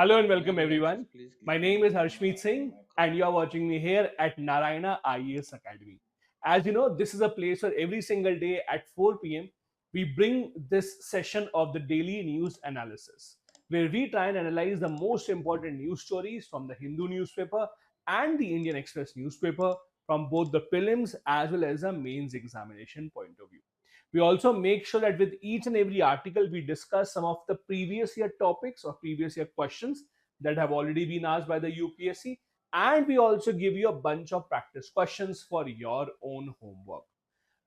Hello and welcome everyone. My name is Harshmeet Singh and you are watching me here at Narayana IAS Academy. As you know, this is a place where every single day at 4 p.m. we bring this session of the daily news analysis where we try and analyze the most important news stories from the Hindu newspaper and the Indian Express newspaper from both the prelims as well as the mains examination point of view. We also make sure that with each and every article, we discuss some of the previous year topics or previous year questions that have already been asked by the UPSC. And we also give you a bunch of practice questions for your own homework.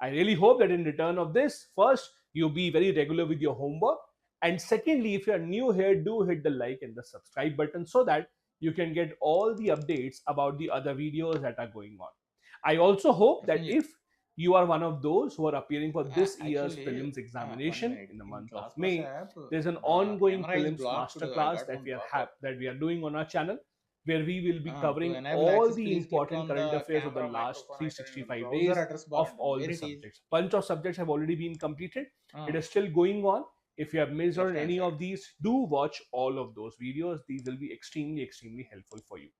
I really hope that in return of this, first, you be very regular with your homework. And secondly, if you're new here, do hit the like and the subscribe button so that you can get all the updates about the other videos that are going on. I also hope that Definitely. if you are one of those who are appearing for this year's Actually, prelims one examination minute. in the In month of ClassPass May, app, there's an the ongoing camera is prelims blocked. I masterclass got that one pop-up. that we are doing on our channel, where we will be To covering enable all access, the please click important on current the affairs of the camera last microphone icon in the 365 browser days address bar. of all Where the it is? subjects. Bunch of subjects have already been completed. It Uh, is still going on. If you have missed out Left on hand any side. of these, do watch all of those videos. These will be extremely helpful for you.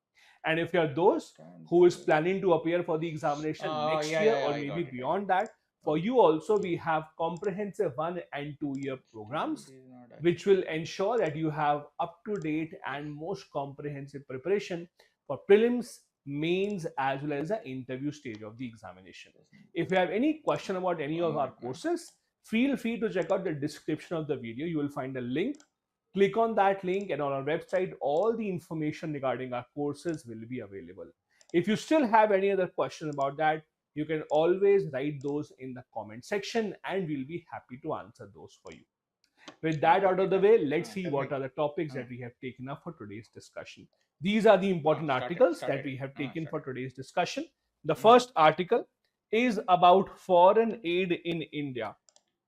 And if you are those Left hand who is side. planning to appear for the examination next year Yeah. or I maybe got it. I got beyond it. that, for Okay. you also we have comprehensive 1 and 2 year Still, it programs is not which will accepting. ensure that you have up to date and most comprehensive preparation for prelims, mains, as well as the interview stage of the examination. If you have any question about any One of our minute, man. courses, feel free to check out the description of the video. You will find a link. Click on that link, and on our website, all the information regarding our courses will be available. If you still have any other question about that, you can always write those in the comment section and we'll be happy to answer those for you. With that out Okay, of the done. way, let's see Tell what me. are the topics Uh, that we have taken up for today's discussion. These are the important Started. articles that Started. we have taken for Started. today's discussion. The Mm. first article is about foreign aid in India.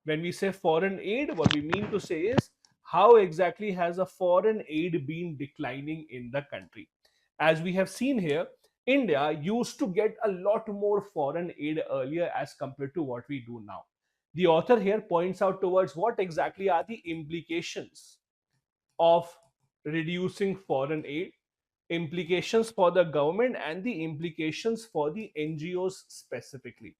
When we say foreign aid, what we mean to say is how exactly has a foreign aid been declining in the country. As we have seen here, India used to get a lot more foreign aid earlier as compared to what we do now. The author here points out towards what exactly are the implications of reducing foreign aid, implications for the government, and the implications for the NGOs specifically.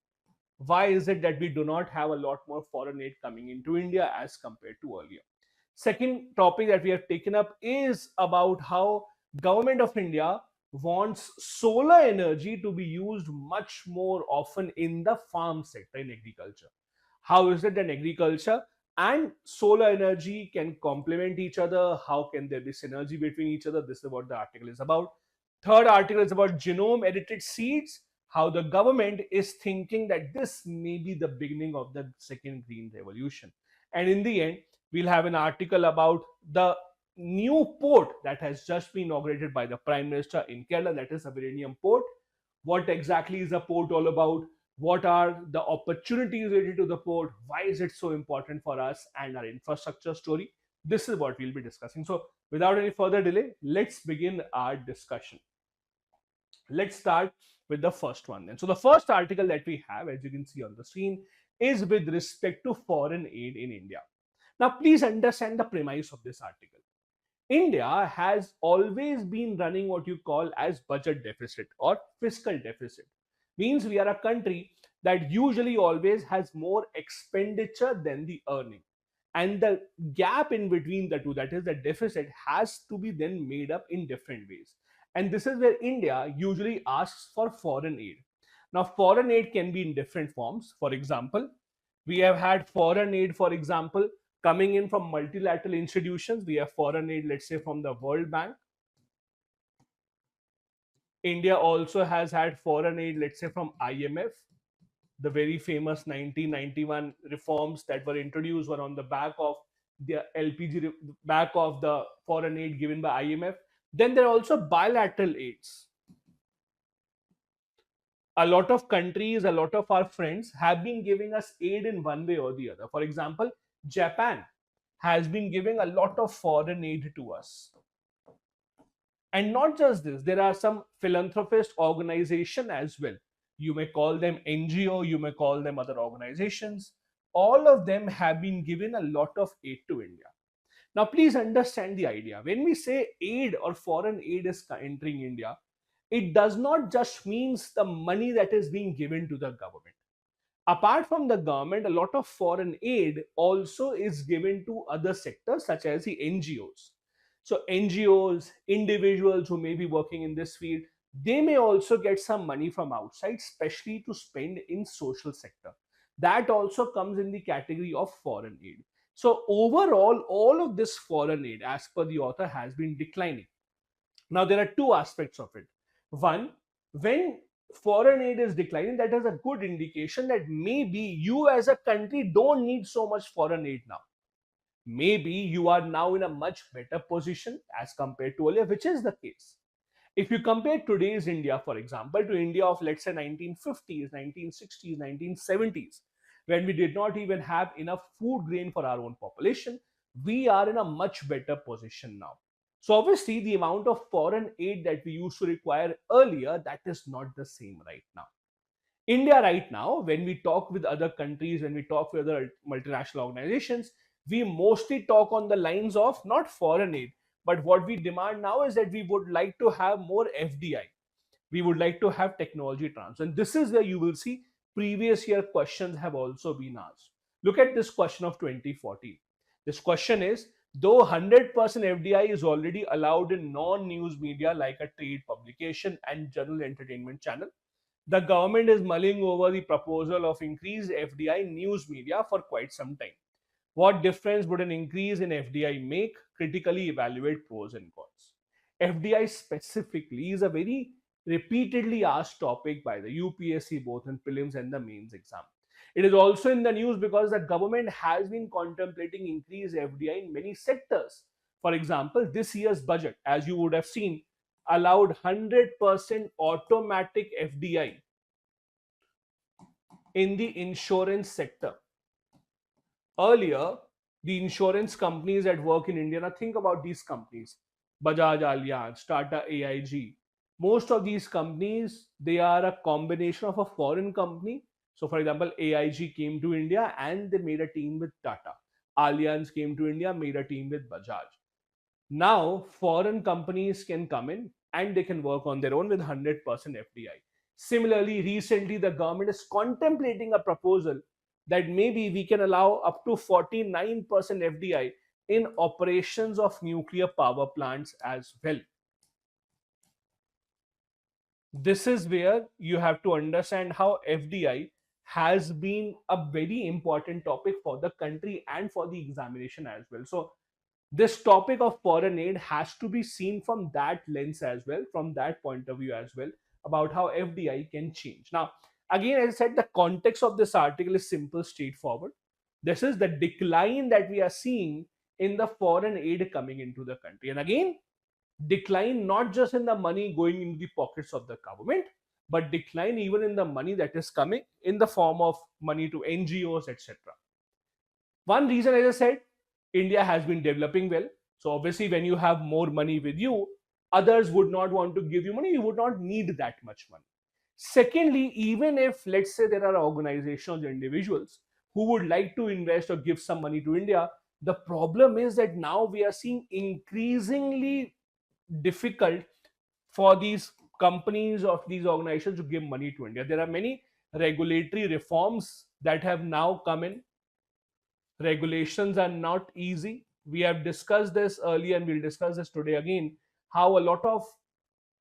Why is it that we do not have a lot more foreign aid coming into India as compared to earlier? Second topic that we have taken up is about how government of India wants solar energy to be used much more often in the farm sector, in agriculture. How is it that agriculture and solar energy can complement each other? How can there be synergy between each other? This is what the article is about. Third article is about genome edited seeds, how the government is thinking that this may be the beginning of the second green revolution. And in the end, we'll have an article about the new port that has just been inaugurated by the Prime Minister in Kerala, that is Sabarinium Port. What exactly is the port all about? What are the opportunities related to the port? Why is it so important for us and our infrastructure story? This is what we'll be discussing. So, without any further delay, let's begin our discussion. Let's start with the first one then. So, the first article that we have, as you can see on the screen, is with respect to foreign aid in India. Now, please understand the premise of this article. India has always been running what you call as budget deficit or fiscal deficit. Means we are a country that usually always has more expenditure than the earning. And the gap in between the two, that is the deficit, has to be then made up in different ways. And this is where India usually asks for foreign aid. Now, foreign aid can be in different forms. For example, we have had foreign aid, for example, coming in from multilateral institutions. We have foreign aid, let's say, from the World Bank. India also has had foreign aid, let's say, from IMF. The very famous 1991 reforms that were introduced were on the back of the LPG, back of the foreign aid given by IMF. Then there are also bilateral aids. A lot of countries, a lot of our friends have been giving us aid in one way or the other. For example, Japan has been giving a lot of foreign aid to us. And not just this, there are some philanthropist organization as well. You may call them NGO, you may call them other organizations. All of them have been given a lot of aid to India. Now, please understand the idea. When we say aid or foreign aid is entering India, it does not just means the money that is being given to the government. Apart from the government, a lot of foreign aid also is given to other sectors such as the NGOs. So NGOs, individuals who may be working in this field, they may also get some money from outside, especially to spend in social sector. That also comes in the category of foreign aid. So overall, all of this foreign aid, as per the author, has been declining. Now, there are two aspects of it. One, when foreign aid is declining, that is a good indication that maybe you as a country don't need so much foreign aid now. Maybe you are now in a much better position as compared to earlier, which is the case. If you compare today's India, for example, to India of let's say 1950s, 1960s, 1970s, when we did not even have enough food grain for our own population, we are in a much better position now. So obviously the amount of foreign aid that we used to require earlier, that is not the same right now. India right now, when we talk with other countries, when we talk with other multinational organizations, we mostly talk on the lines of not foreign aid, but what we demand now is that we would like to have more FDI. We would like to have technology transfer. And this is where you will see previous year questions have also been asked. Look at this question of 2014. This question is, though 100% FDI is already allowed in non-news media like a trade publication and general entertainment channel, the government is mulling over the proposal of increased FDI news media for quite some time. What difference would an increase in FDI make? Critically evaluate pros and cons. FDI specifically is a very repeatedly asked topic by the UPSC both in prelims and the mains exam. It is also in the news because the government has been contemplating increased FDI in many sectors. For example, this year's budget, as you would have seen, allowed 100% automatic FDI in the insurance sector. Earlier, the insurance companies that work in India, now think about these companies, Bajaj Allianz, Tata AIG. Most of these companies, they are a combination of a foreign company. So, for example, AIG came to India and they made a team with Tata. Allianz came to India, made a team with Bajaj. Now, foreign companies can come in and they can work on their own with 100% FDI. Similarly, recently the government is contemplating a proposal that maybe we can allow up to 49% FDI in operations of nuclear power plants as well. This is where you have to understand how FDI has been a very important topic for the country and for the examination as well. So this topic of foreign aid has to be seen from that lens as well, from that point of view as well, about how FDI can change. Now, again, as I said, the context of this article is simple, straightforward. This is the decline that we are seeing in the foreign aid coming into the country. And again, decline not just in the money going into the pockets of the government, but decline even in the money that is coming in the form of money to NGOs, etc. One reason, as I said, India has been developing well. So obviously, when you have more money with you, others would not want to give you money. You would not need that much money. Secondly, even if, let's say, there are organizations or individuals who would like to invest or give some money to India, the problem is that now we are seeing increasingly difficult for these companies or these organizations to give money to India. There are many regulatory reforms that have now come in. Regulations are not easy. We have discussed this earlier and we'll discuss this today again, how a lot of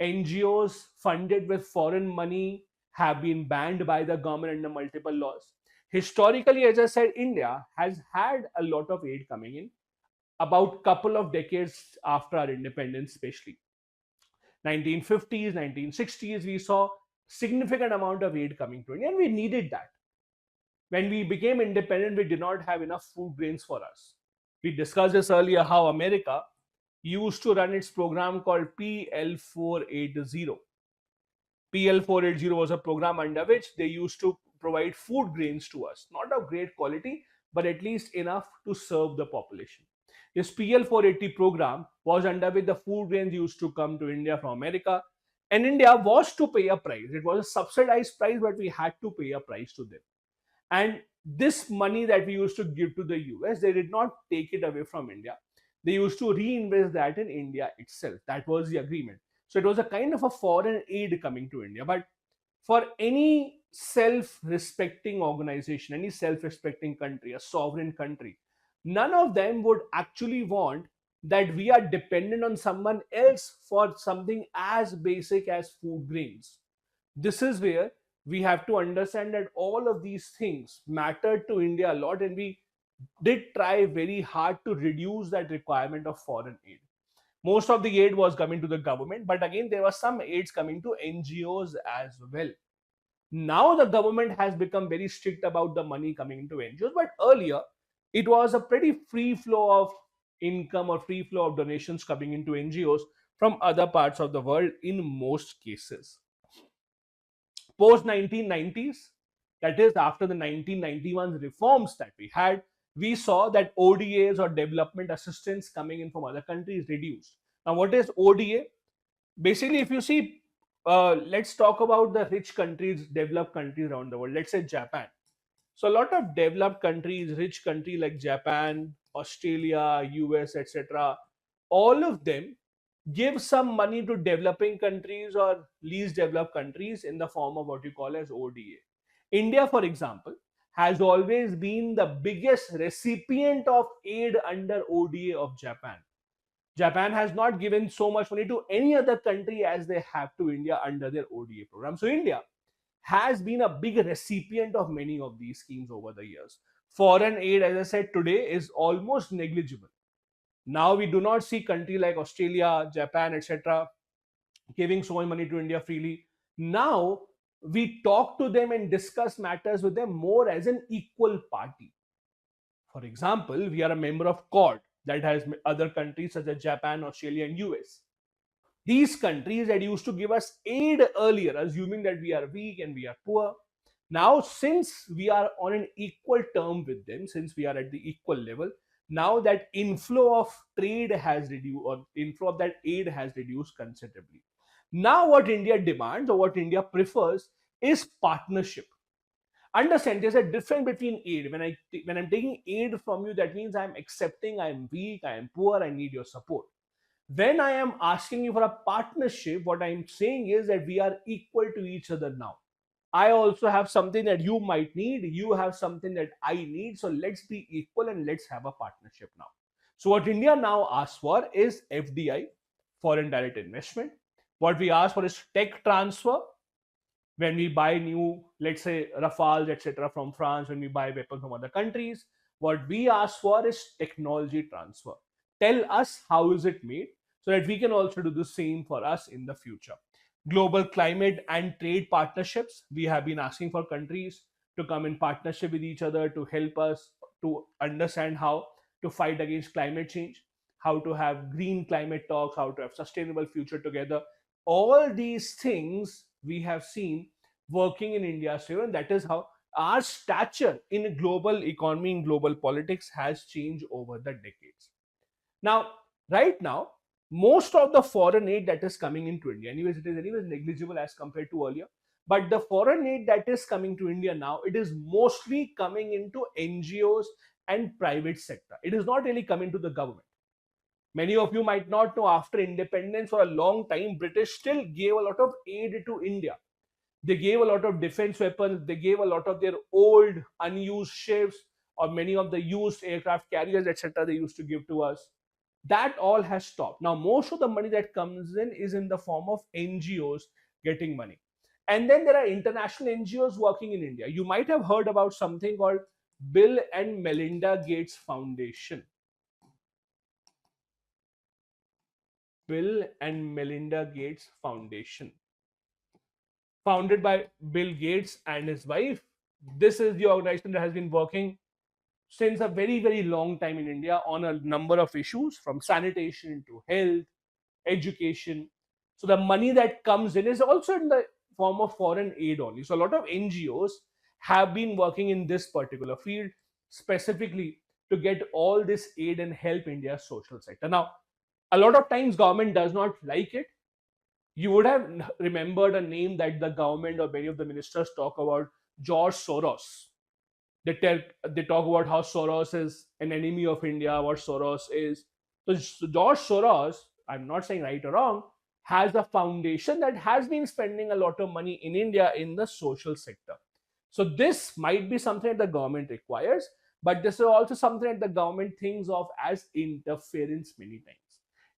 NGOs funded with foreign money have been banned by the government under multiple laws. Historically, as I said, India has had a lot of aid coming in about couple of decades after our independence, especially 1950s, 1960s, we saw significant amount of aid coming to India and we needed that. When we became independent, we did not have enough food grains for us. We discussed this earlier how America used to run its program called PL-480. PL-480 was a program under which they used to provide food grains to us, not of great quality, but at least enough to serve the population. This PL-480 program was under which the food grains used to come to India from America, and India was to pay a price. It was a subsidized price, but we had to pay a price to them. And this money that we used to give to the US, they did not take it away from India. they used to reinvest that in India itself. That was the agreement. So it was a kind of a foreign aid coming to India. But for any self-respecting organization, any self-respecting country, a sovereign country, none of them would actually want that we are dependent on someone else for something as basic as food grains. This is where we have to understand that all of these things mattered to India a lot, and we did try very hard to reduce that requirement of foreign aid. Most of the aid was coming to the government, but again, there were some aids coming to NGOs as well. Now the government has become very strict about the money coming into NGOs, but earlier it was a pretty free flow of income or free flow of donations coming into NGOs from other parts of the world in most cases. Post 1990s, that is after the 1991 reforms that we had, we saw that ODAs or development assistance coming in from other countries reduced. Now, what is ODA? Basically, if you see, let's talk about the rich countries, developed countries around the world. Let's say Japan. So a lot of developed countries, rich countries like Japan, Australia, US, etc., all of them give some money to developing countries or least developed countries in the form of what you call as ODA. India, for example, has always been the biggest recipient of aid under ODA of Japan. Japan has not given so much money to any other country as they have to India under their ODA program. So India has been a big recipient of many of these schemes over the years. Foreign aid, as I said today, is almost negligible. Now we do not see countries like Australia, Japan, etc., giving so much money to India freely. Now we talk to them and discuss matters with them more as an equal party. For example, we are a member of Quad that has other countries such as Japan, Australia, and US. These countries that used to give us aid earlier, assuming that we are weak and we are poor, now since we are on an equal term with them, since we are at the equal level, now that inflow of trade has reduced, or inflow of that aid has reduced considerably. Now what India demands or what India prefers is partnership. Understand, there's a difference between aid. When I'm taking aid from you, that means I'm accepting I'm weak, I am poor, I need your support. When I am asking you for a partnership, what I'm saying is that we are equal to each other now. I also have something that you might need, you have something that I need, so let's be equal and let's have a partnership now. So what India now asks for is FDI, foreign direct investment. What we ask for is tech transfer. When we buy new, let's say Rafales, etc., from France, when we buy weapons from other countries, what we ask for is technology transfer. Tell us how is it made so that we can also do the same for us in the future. Global climate and trade partnerships. We have been asking for countries to come in partnership with each other to help us to understand how to fight against climate change, how to have green climate talks, how to have sustainable future together. All these things we have seen working in India's favor, and that is how our stature in global economy, in global politics has changed over the decades. Now, right now, most of the foreign aid that is coming into India, anyways, it is anyways negligible as compared to earlier. But the foreign aid that is coming to India now, it is mostly coming into NGOs and private sector. It is not really coming to the government. Many of you might not know, after independence for a long time, British still gave a lot of aid to India. They gave a lot of defense weapons, they gave a lot of their old unused ships or many of the used aircraft carriers, etc., they used to give to us. That all has stopped. Now most of the money that comes in is in the form of NGOs getting money. And then there are international NGOs working in India. You might have heard about something called Bill and Melinda Gates Foundation. Bill and Melinda Gates Foundation, founded by Bill Gates and his wife. This is the organization that has been working since a very, very long time in India on a number of issues, from sanitation to health, education. So the money that comes in is also in the form of foreign aid only. So a lot of NGOs have been working in this particular field specifically to get all this aid and help India's social sector. Now, a lot of times government does not like it. You would have remembered a name that the government or many of the ministers talk about, George Soros. They talk about how Soros is an enemy of India, what Soros is. So George Soros, I'm not saying right or wrong, has a foundation that has been spending a lot of money in India in the social sector. So this might be something that the government requires, but this is also something that the government thinks of as interference many times.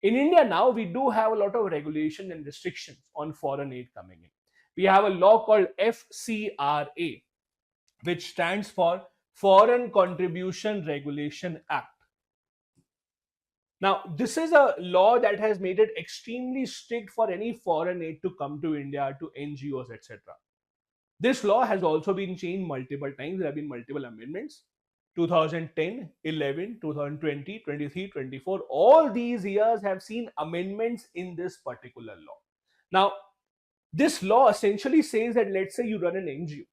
In India now, we do have a lot of regulation and restrictions on foreign aid coming in. We have a law called FCRA, which stands for Foreign Contribution Regulation Act. Now, this is a law that has made it extremely strict for any foreign aid to come to India, to NGOs, etc. This law has also been changed multiple times. There have been multiple amendments. 2010, 11, 2020, 23, 24. All these years have seen amendments in this particular law. Now, this law essentially says that, let's say you run an NGO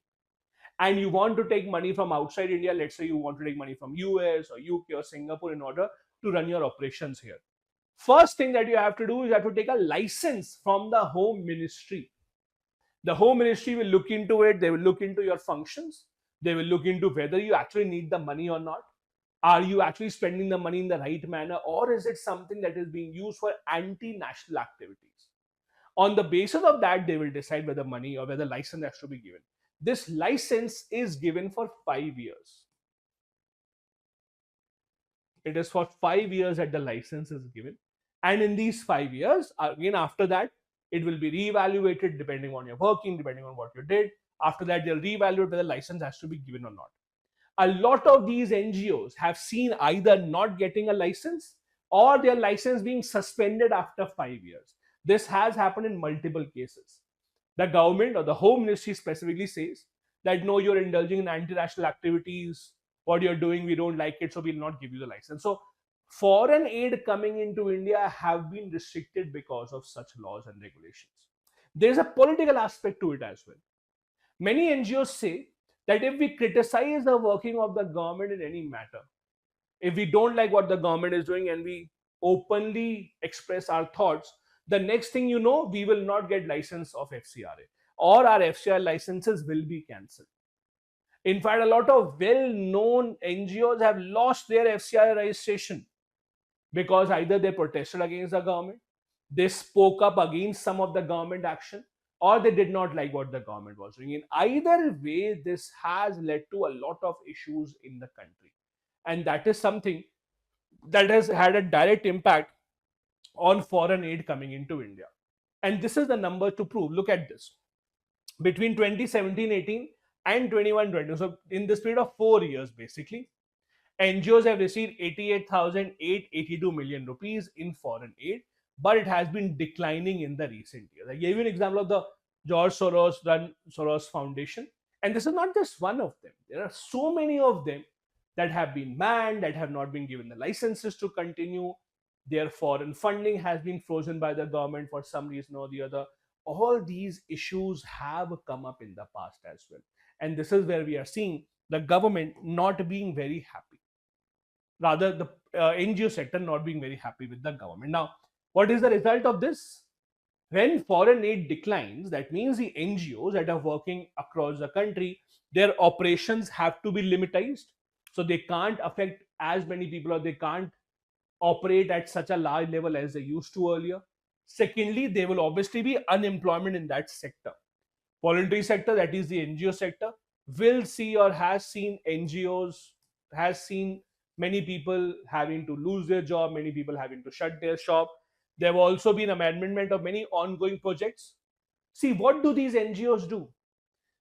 and you want to take money from outside India. Let's say you want to take money from US or UK or Singapore in order to run your operations here. First thing that you have to do is you have to take a license from the Home Ministry. The Home Ministry will look into it. They will look into your functions. They will look into whether you actually need the money or not. Are you actually spending the money in the right manner, or is it something that is being used for anti-national activities? On the basis of that, they will decide whether money or whether license has to be given. This license is given for 5 years. It is for 5 years that the license is given. And in these 5 years, again, after that, it will be reevaluated depending on your working, depending on what you did. After that, they'll reevaluate whether license has to be given or not. A lot of these NGOs have seen either not getting a license or their license being suspended after 5 years. This has happened in multiple cases. The government or the Home Ministry specifically says that no, you're indulging in anti-national activities, what you're doing, we don't like it, so we'll not give you the license. So foreign aid coming into India have been restricted because of such laws and regulations. There's a political aspect to it as well. Many NGOs say that if we criticize the working of the government in any matter, if we don't like what the government is doing and we openly express our thoughts, the next thing you know, we will not get license of FCRA, or our FCRA licenses will be cancelled. In fact, a lot of well-known NGOs have lost their FCRA registration because either they protested against the government, they spoke up against some of the government action, or they did not like what the government was doing. In either way, this has led to a lot of issues in the country. And that is something that has had a direct impact on foreign aid coming into India. And this is the number to prove. Look at this. Between 2017-18 and 21-20, so in this period of 4 years, basically, NGOs have received 88,882 million rupees in foreign aid, but it has been declining in the recent years. I gave you an example of the George Soros run Soros Foundation, and this is not just one of them. There are so many of them that have been banned, that have not been given the licenses to continue. Their foreign funding has been frozen by the government for some reason or the other. All these issues have come up in the past as well. And this is where we are seeing the government not being very happy. Rather, the NGO sector not being very happy with the government. Now, what is the result of this? When foreign aid declines, that means the NGOs that are working across the country, their operations have to be limitized. So they can't affect as many people, or they can't operate at such a large level as they used to earlier. Secondly, there will obviously be unemployment in that sector. Voluntary sector, that is the NGO sector, will see or has seen NGOs, has seen many people having to lose their job, many people having to shut their shop. There have also been amendment of many ongoing projects. See, what do these NGOs do?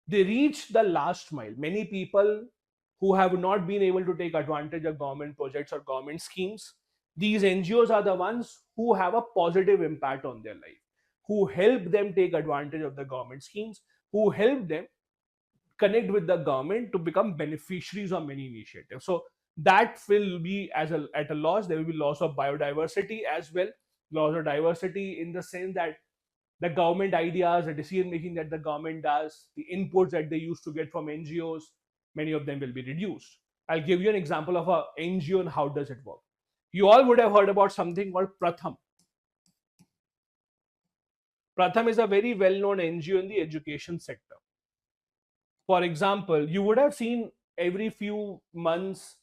They reach the last mile. Many people who have not been able to take advantage of government projects or government schemes, these NGOs are the ones who have a positive impact on their life, who help them take advantage of the government schemes, who help them connect with the government to become beneficiaries of many initiatives. So that will be at a loss. There will be loss of biodiversity as well, loss of diversity in the sense that the government ideas, the decision making that the government does, the inputs that they used to get from NGOs, many of them will be reduced. I'll give you an example of a NGO and how does it work. You all would have heard about something called Pratham. Pratham is a very well-known NGO in the education sector. For example, you would have seen every few months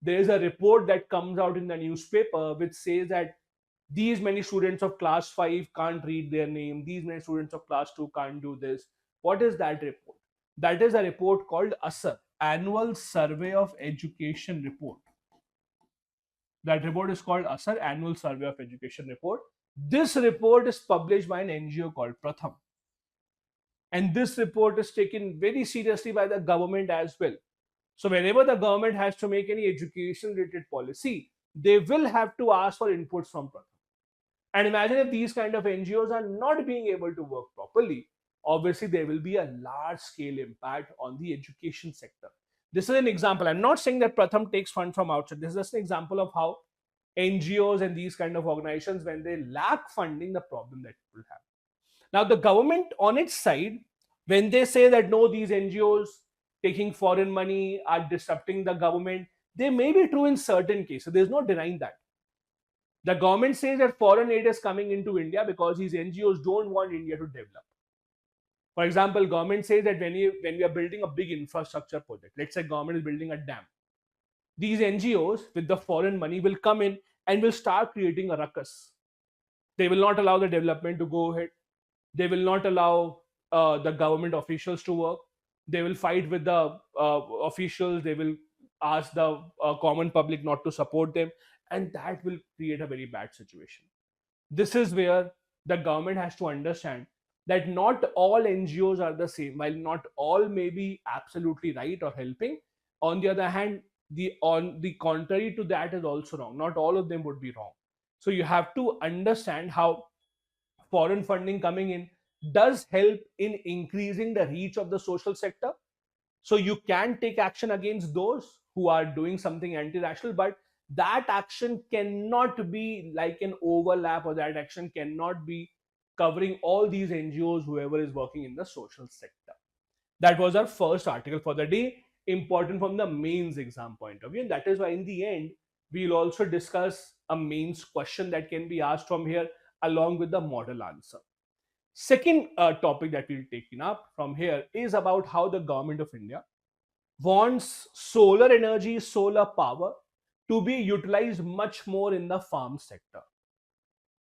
there is a report that comes out in the newspaper which says that these many students of class 5 can't read their name, these many students of class 2 can't do this. What is that report? That is a report called ASAR, Annual Survey of Education Report. That report is called ASAR, Annual Survey of Education Report. This report is published by an NGO called Pratham, and this report is taken very seriously by the government as well. So whenever the government has to make any education related policy, they will have to ask for inputs from Pratham. And imagine if these kind of NGOs are not being able to work properly, obviously there will be a large scale impact on the education sector. This is an example. I'm not saying that Pratham takes fund from outside. This is just an example of how NGOs and these kind of organizations, when they lack funding, the problem that people have. Now, the government on its side, when they say that no, these NGOs taking foreign money are disrupting the government, they may be true in certain cases. There's no denying that. The government says that foreign aid is coming into India because these NGOs don't want India to develop. For example, government says that when we are building a big infrastructure project, let's say government is building a dam, these NGOs with the foreign money will come in and will start creating a ruckus. They will not allow the development to go ahead. They will not allow the government officials to work. They will fight with the officials. They will ask the common public not to support them, and that will create a very bad situation. This is where the government has to understand that not all NGOs are the same. While not all may be absolutely right or helping, on the other hand, on the contrary to that is also wrong. Not all of them would be wrong. So you have to understand how foreign funding coming in does help in increasing the reach of the social sector. So you can take action against those who are doing something anti-national, but that action cannot be like an overlap, or that action cannot be covering all these NGOs, whoever is working in the social sector. That was our first article for the day, important from the mains exam point of view. And that is why in the end, we'll also discuss a mains question that can be asked from here along with the model answer. Second topic that we'll take up from here is about how the government of India wants solar energy, solar power to be utilized much more in the farm sector.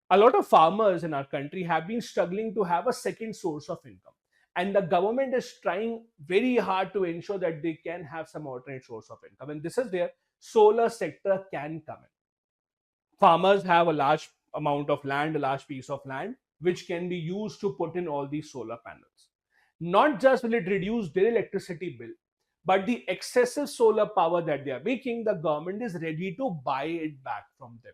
A lot of farmers in our country have been struggling to have a second source of income, and the government is trying very hard to ensure that they can have some alternate source of income, and this is where solar sector can come in. Farmers have a large amount of land, a large piece of land, which can be used to put in all these solar panels. Not just will it reduce their electricity bill, but the excessive solar power that they are making, the government is ready to buy it back from them.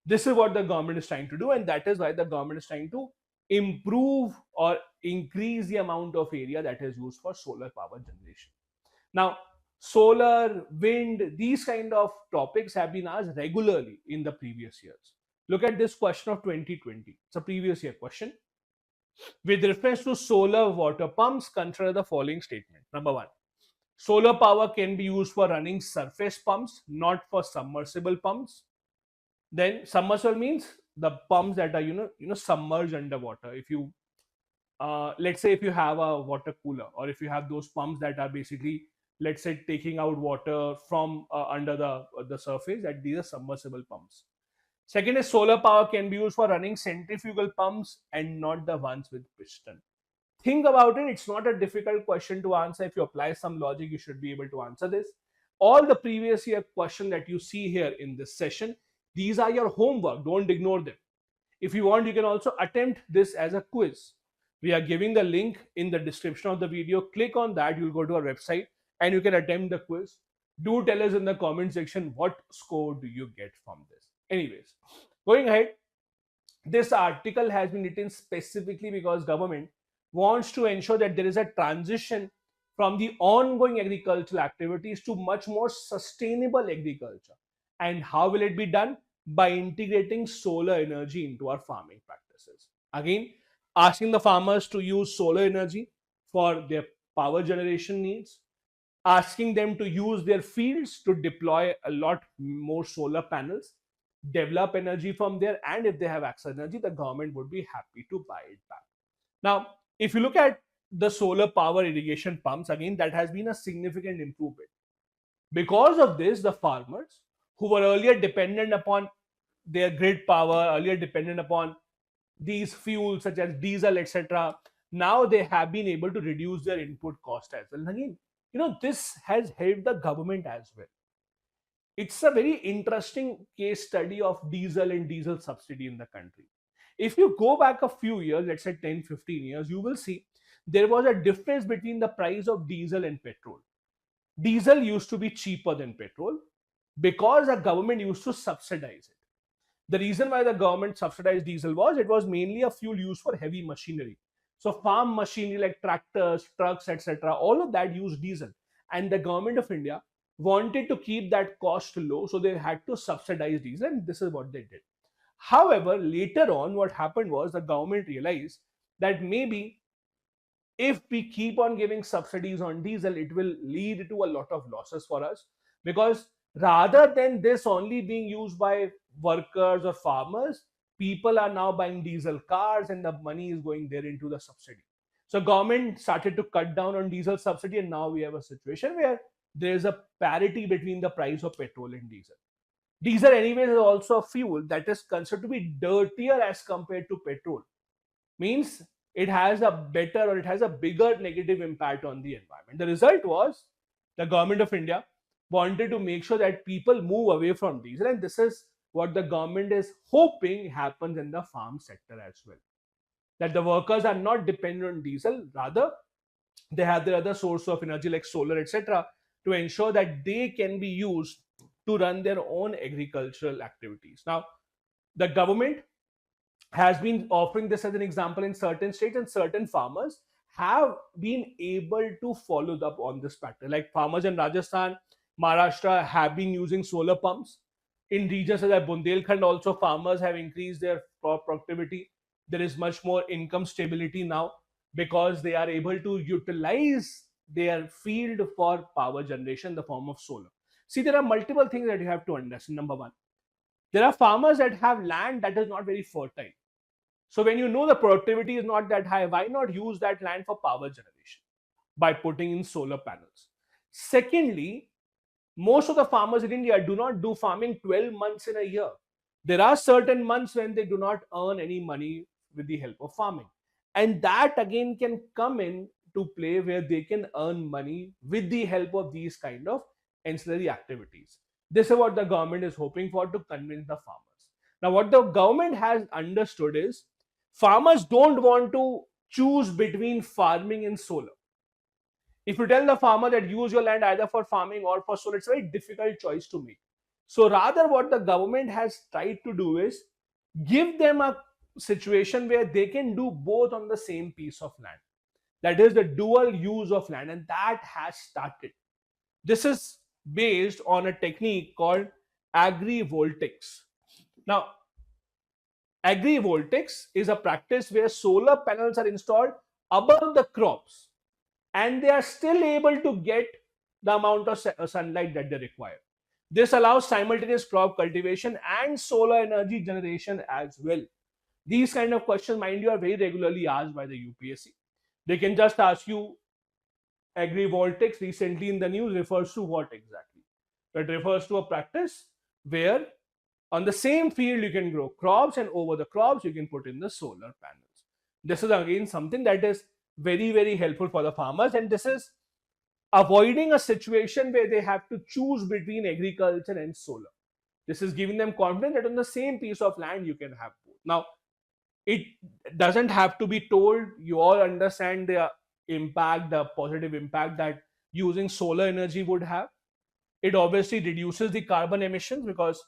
This is what the government is trying to do, and that is why the government is trying to improve or increase the amount of area that is used for solar power generation. Now, solar, wind, these kind of topics have been asked regularly in the previous years. Look at this question of 2020. It's a previous year question. With reference to solar water pumps, consider the following statement. Number one, solar power can be used for running surface pumps, not for submersible pumps. Then submersible means the pumps that are submerged underwater. If you let's say if you have a water cooler, or if you have those pumps that are basically, let's say, taking out water from under the surface, that these are submersible pumps. Second is solar power can be used for running centrifugal pumps and not the ones with piston. Think about it. It's not a difficult question to answer. If you apply some logic, you should be able to answer this. All the previous year question that you see here in this session, these are your homework. Don't ignore them. If you want, you can also attempt this as a quiz. We are giving the link in the description of the video. Click on that. You'll go to our website and you can attempt the quiz. Do tell us in the comment section what score do you get from this. Anyways, going ahead, this article has been written specifically because government wants to ensure that there is a transition from the ongoing agricultural activities to much more sustainable agriculture. And how will it be done? By integrating solar energy into our farming practices. Again, asking the farmers to use solar energy for their power generation needs, asking them to use their fields to deploy a lot more solar panels, develop energy from there, and if they have excess energy, the government would be happy to buy it back. Now, if you look at the solar power irrigation pumps, again, that has been a significant improvement. Because of this, the farmers who were earlier dependent upon their grid power, earlier dependent upon these fuels such as diesel, etc., now they have been able to reduce their input cost as well. And again, this has helped the government as well. It's a very interesting case study of diesel and diesel subsidy in the country. If you go back a few years, let's say 10, 15 years, you will see there was a difference between the price of diesel and petrol. Diesel used to be cheaper than petrol because the government used to subsidize it. The reason why the government subsidized diesel was it was mainly a fuel used for heavy machinery. So farm machinery like tractors, trucks, etc., all of that used diesel. And the government of India wanted to keep that cost low, so they had to subsidize diesel, and this is what they did. However, later on, what happened was the government realized that maybe if we keep on giving subsidies on diesel, it will lead to a lot of losses for us, because rather than this only being used by workers or farmers, people are now buying diesel cars and the money is going there into the subsidy. So government started to cut down on diesel subsidy, and now we have a situation where there is a parity between the price of petrol and diesel. Diesel anyways is also a fuel that is considered to be dirtier as compared to petrol. Means it has a better, or it has a bigger negative impact on the environment. The result was the government of India wanted to make sure that people move away from diesel, and this is what the government is hoping happens in the farm sector as well. That the workers are not dependent on diesel, rather they have their other source of energy like solar, etc., to ensure that they can be used to run their own agricultural activities. Now, the government has been offering this as an example in certain states, and certain farmers have been able to follow up on this pattern. Like farmers in Rajasthan, Maharashtra have been using solar pumps. In regions such as Bundelkhand, also farmers have increased their productivity. There is much more income stability now because they are able to utilize their field for power generation in the form of solar. See, there are multiple things that you have to understand. Number one, there are farmers that have land that is not very fertile. So when you know the productivity is not that high, why not use that land for power generation by putting in solar panels? Secondly, most of the farmers in India do not do farming 12 months in a year. There are certain months when they do not earn any money with the help of farming. And that again can come in to play where they can earn money with the help of these kind of ancillary activities. This is what the government is hoping for, to convince the farmers. Now, what the government has understood is farmers don't want to choose between farming and solar. If you tell the farmer that use your land either for farming or for solar, it's a very difficult choice to make. So rather, what the government has tried to do is give them a situation where they can do both on the same piece of land. That is the dual use of land, and that has started. This is based on a technique called agri-voltaics. Now, agri-voltaics is a practice where solar panels are installed above the crops, and they are still able to get the amount of sunlight that they require. This allows simultaneous crop cultivation and solar energy generation as well. These kind of questions, mind you, are very regularly asked by the UPSC. They can just ask you, agri-voltaics recently in the news refers to what exactly? It refers to a practice where on the same field you can grow crops, and over the crops you can put in the solar panels. This is again something that is very, very helpful for the farmers, and this is avoiding a situation where they have to choose between agriculture and solar. This is giving them confidence that on the same piece of land you can have both. Now, it doesn't have to be told. You all understand the impact, the positive impact that using solar energy would have. It obviously reduces the carbon emissions because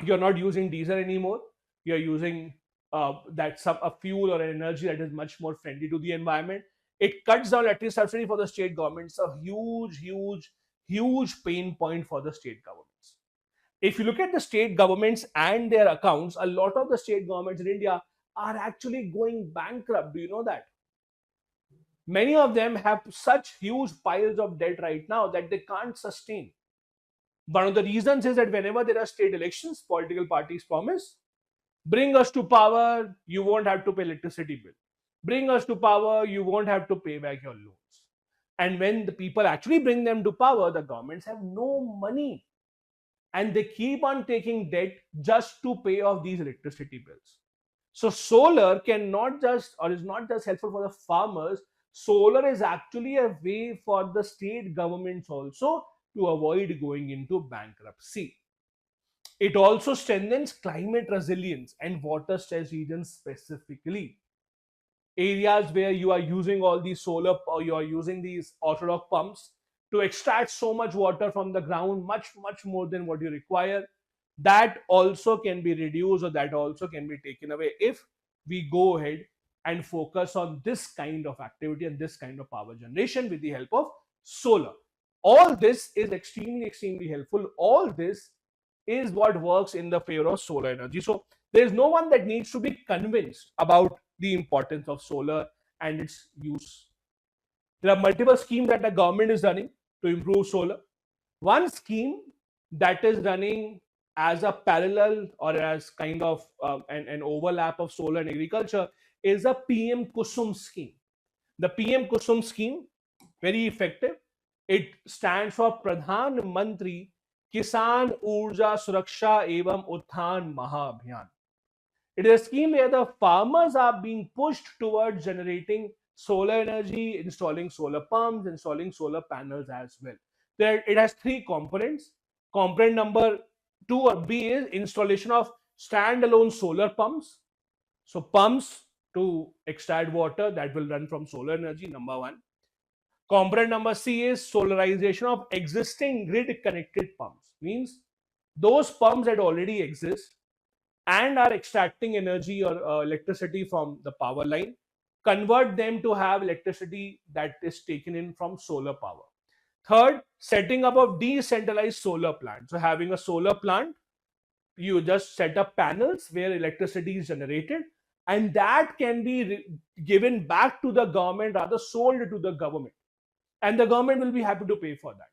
you're not using diesel anymore. You're using a fuel or an energy that is much more friendly to the environment. It cuts down electricity subsidy for the state governments. A huge, huge, huge pain point for the state governments. If you look at the state governments and their accounts, a lot of the state governments in India are actually going bankrupt. Do you know that? Many of them have such huge piles of debt right now that they can't sustain. One of the reasons is that whenever there are state elections, political parties promise, bring us to power, you won't have to pay electricity bill. Bring us to power, you won't have to pay back your loans. And when the people actually bring them to power, the governments have no money and they keep on taking debt just to pay off these electricity bills. So solar cannot just or is not just helpful for the farmers. Solar is actually a way for the state governments also to avoid going into bankruptcy. It also strengthens climate resilience and water stress regions specifically. Areas where you are using all these solar or you are using these orthodox pumps to extract so much water from the ground, much more than what you require, that also can be reduced or that also can be taken away if we go ahead and focus on this kind of activity and this kind of power generation with the help of solar. All this is extremely helpful. All this is what works in the favor of solar energy. So there is no one that needs to be convinced about the importance of solar and its use. There are multiple schemes that the government is running to improve solar. One scheme that is running as a parallel or as kind of an overlap of solar and agriculture is a PM-KUSUM scheme. The PM-KUSUM scheme, very effective. It stands for Pradhan Mantri Kisan Urja Suraksha Evam Utthan Mahabhiyan. It is a scheme where the farmers are being pushed towards generating solar energy, installing solar pumps, installing solar panels as well. There, it has three components. Component number 2 or B is installation of standalone solar pumps. So pumps to extract water that will run from solar energy, number 1. Component number C is solarization of existing grid connected pumps. Means those pumps that already exist and are extracting energy or electricity from the power line, convert them to have electricity that is taken in from solar power. Third, setting up of decentralized solar plant. So having a solar plant, you just set up panels where electricity is generated and that can be given back to the government, rather sold to the government, and the government will be happy to pay for that.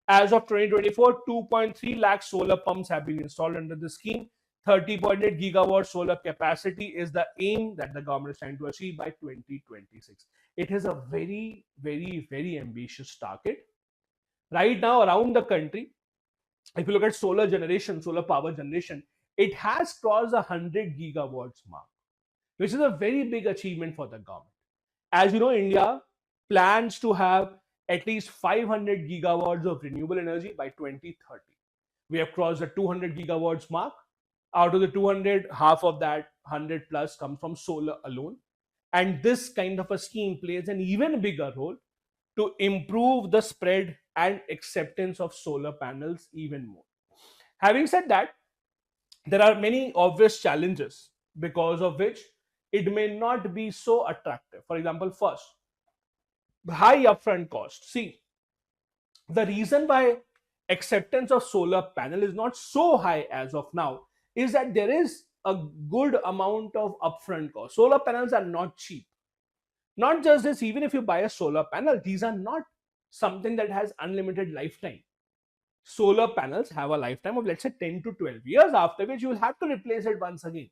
As of 2024, 2.3 lakh solar pumps have been installed under the scheme. 30.8 gigawatt solar capacity is the aim that the government is trying to achieve by 2026. It is a very ambitious target. Right now, around the country, if you look at solar generation, solar power generation, it has crossed the 100 gigawatts mark, which is a very big achievement for the government. As you know, India plans to have at least 500 gigawatts of renewable energy by 2030. We have crossed the 200 gigawatts mark. Out of the 200, half of that 100 plus comes from solar alone. And this kind of a scheme plays an even bigger role to improve the spread and acceptance of solar panels even more. Having said that, there are many obvious challenges because of which it may not be so attractive. For example, first, high upfront cost. See, the reason why acceptance of solar panel is not so high as of now is that there is a good amount of upfront cost. Solar panels are not cheap. Not just this, even if you buy a solar panel, these are not something that has unlimited lifetime. Solar panels have a lifetime of, let's say, 10 to 12 years, after which you will have to replace it once again.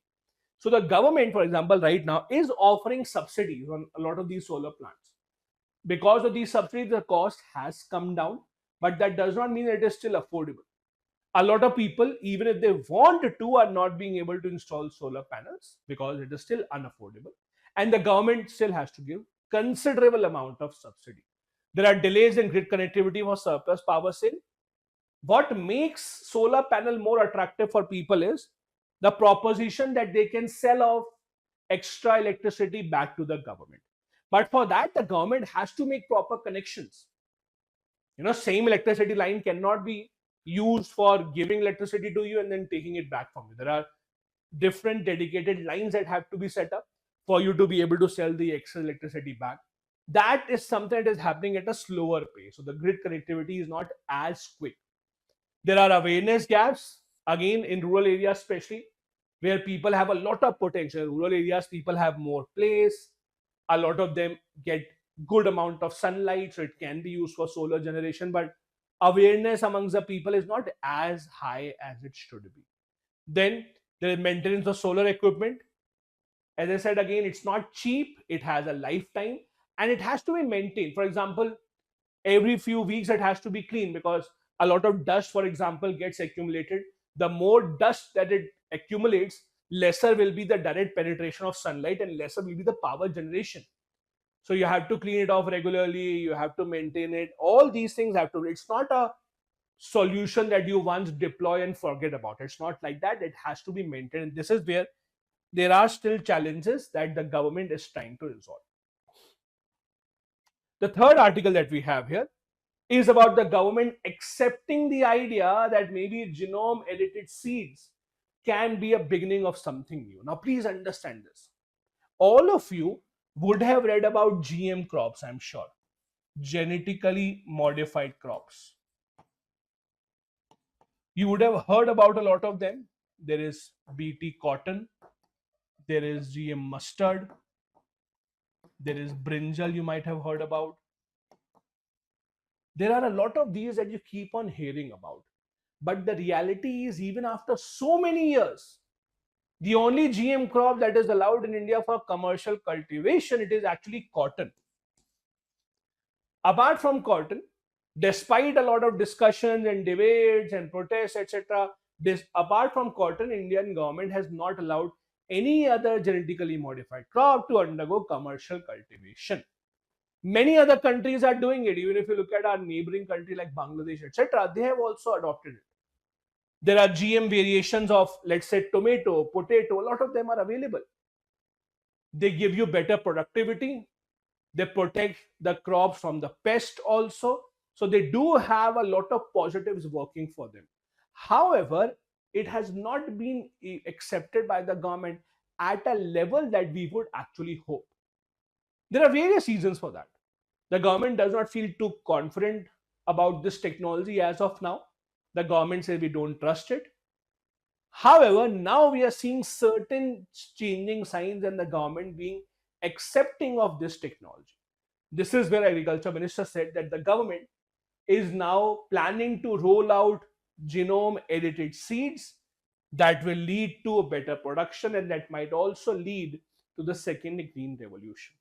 So the government, for example, right now is offering subsidies on a lot of these solar plants. Because of these subsidies, the cost has come down, but that does not mean it is still affordable. A lot of people, even if they want to, are not being able to install solar panels because it is still unaffordable. And the government still has to give considerable amount of subsidy. There are delays in grid connectivity for surplus power sale. What makes solar panel more attractive for people is the proposition that they can sell off extra electricity back to the government. But for that, the government has to make proper connections. Same electricity line cannot be used for giving electricity to you and then taking it back from you. There are different dedicated lines that have to be set up for you to be able to sell the extra electricity back. That is something that is happening at a slower pace. So the grid connectivity is not as quick. There are awareness gaps, again, in rural areas, especially where people have a lot of potential. In rural areas, people have more place. A lot of them get good amount of sunlight, so it can be used for solar generation. But awareness amongst the people is not as high as it should be. Then there is maintenance of solar equipment. As I said again, it's not cheap. It has a lifetime and it has to be maintained. For example, Every few weeks it has to be cleaned because a lot of dust, for example, gets accumulated. The more dust that it accumulates, lesser will be the direct penetration of sunlight and lesser will be the power generation. So you have to clean it off regularly, you have to maintain it, all these things have to, it's not a solution that you once deploy and forget about. It's not like that. It has to be maintained. This is where there are still challenges that the government is trying to resolve. The third article that we have here is about the government accepting the idea that maybe genome edited seeds can be a beginning of something new. Now, please understand this. All of you would have read about GM crops, I'm sure. Genetically modified crops. You would have heard about a lot of them. There is BT cotton, there is GM mustard, there is brinjal, you might have heard about. There are a lot of these that you keep on hearing about. But the reality is, even after so many years, the only GM crop that is allowed in India for commercial cultivation, it is actually cotton. Apart from cotton, despite a lot of discussions and debates and protests, etc., apart from cotton, Indian government has not allowed any other genetically modified crop to undergo commercial cultivation. Many other countries are doing it. Even if you look at our neighboring country like Bangladesh, etc., they have also adopted it. There are GM variations of, let's say, tomato, potato, a lot of them are available. They give you better productivity. They protect the crops from the pest also. So they do have a lot of positives working for them. However, it has not been accepted by the government at a level that we would actually hope. There are various reasons for that. The government does not feel too confident about this technology as of now. The government says we don't trust it. However, now we are seeing certain changing signs and the government being accepting of this technology. This is where Agriculture Minister said that the government is now planning to roll out genome edited seeds that will lead to a better production and that might also lead to the second green revolution.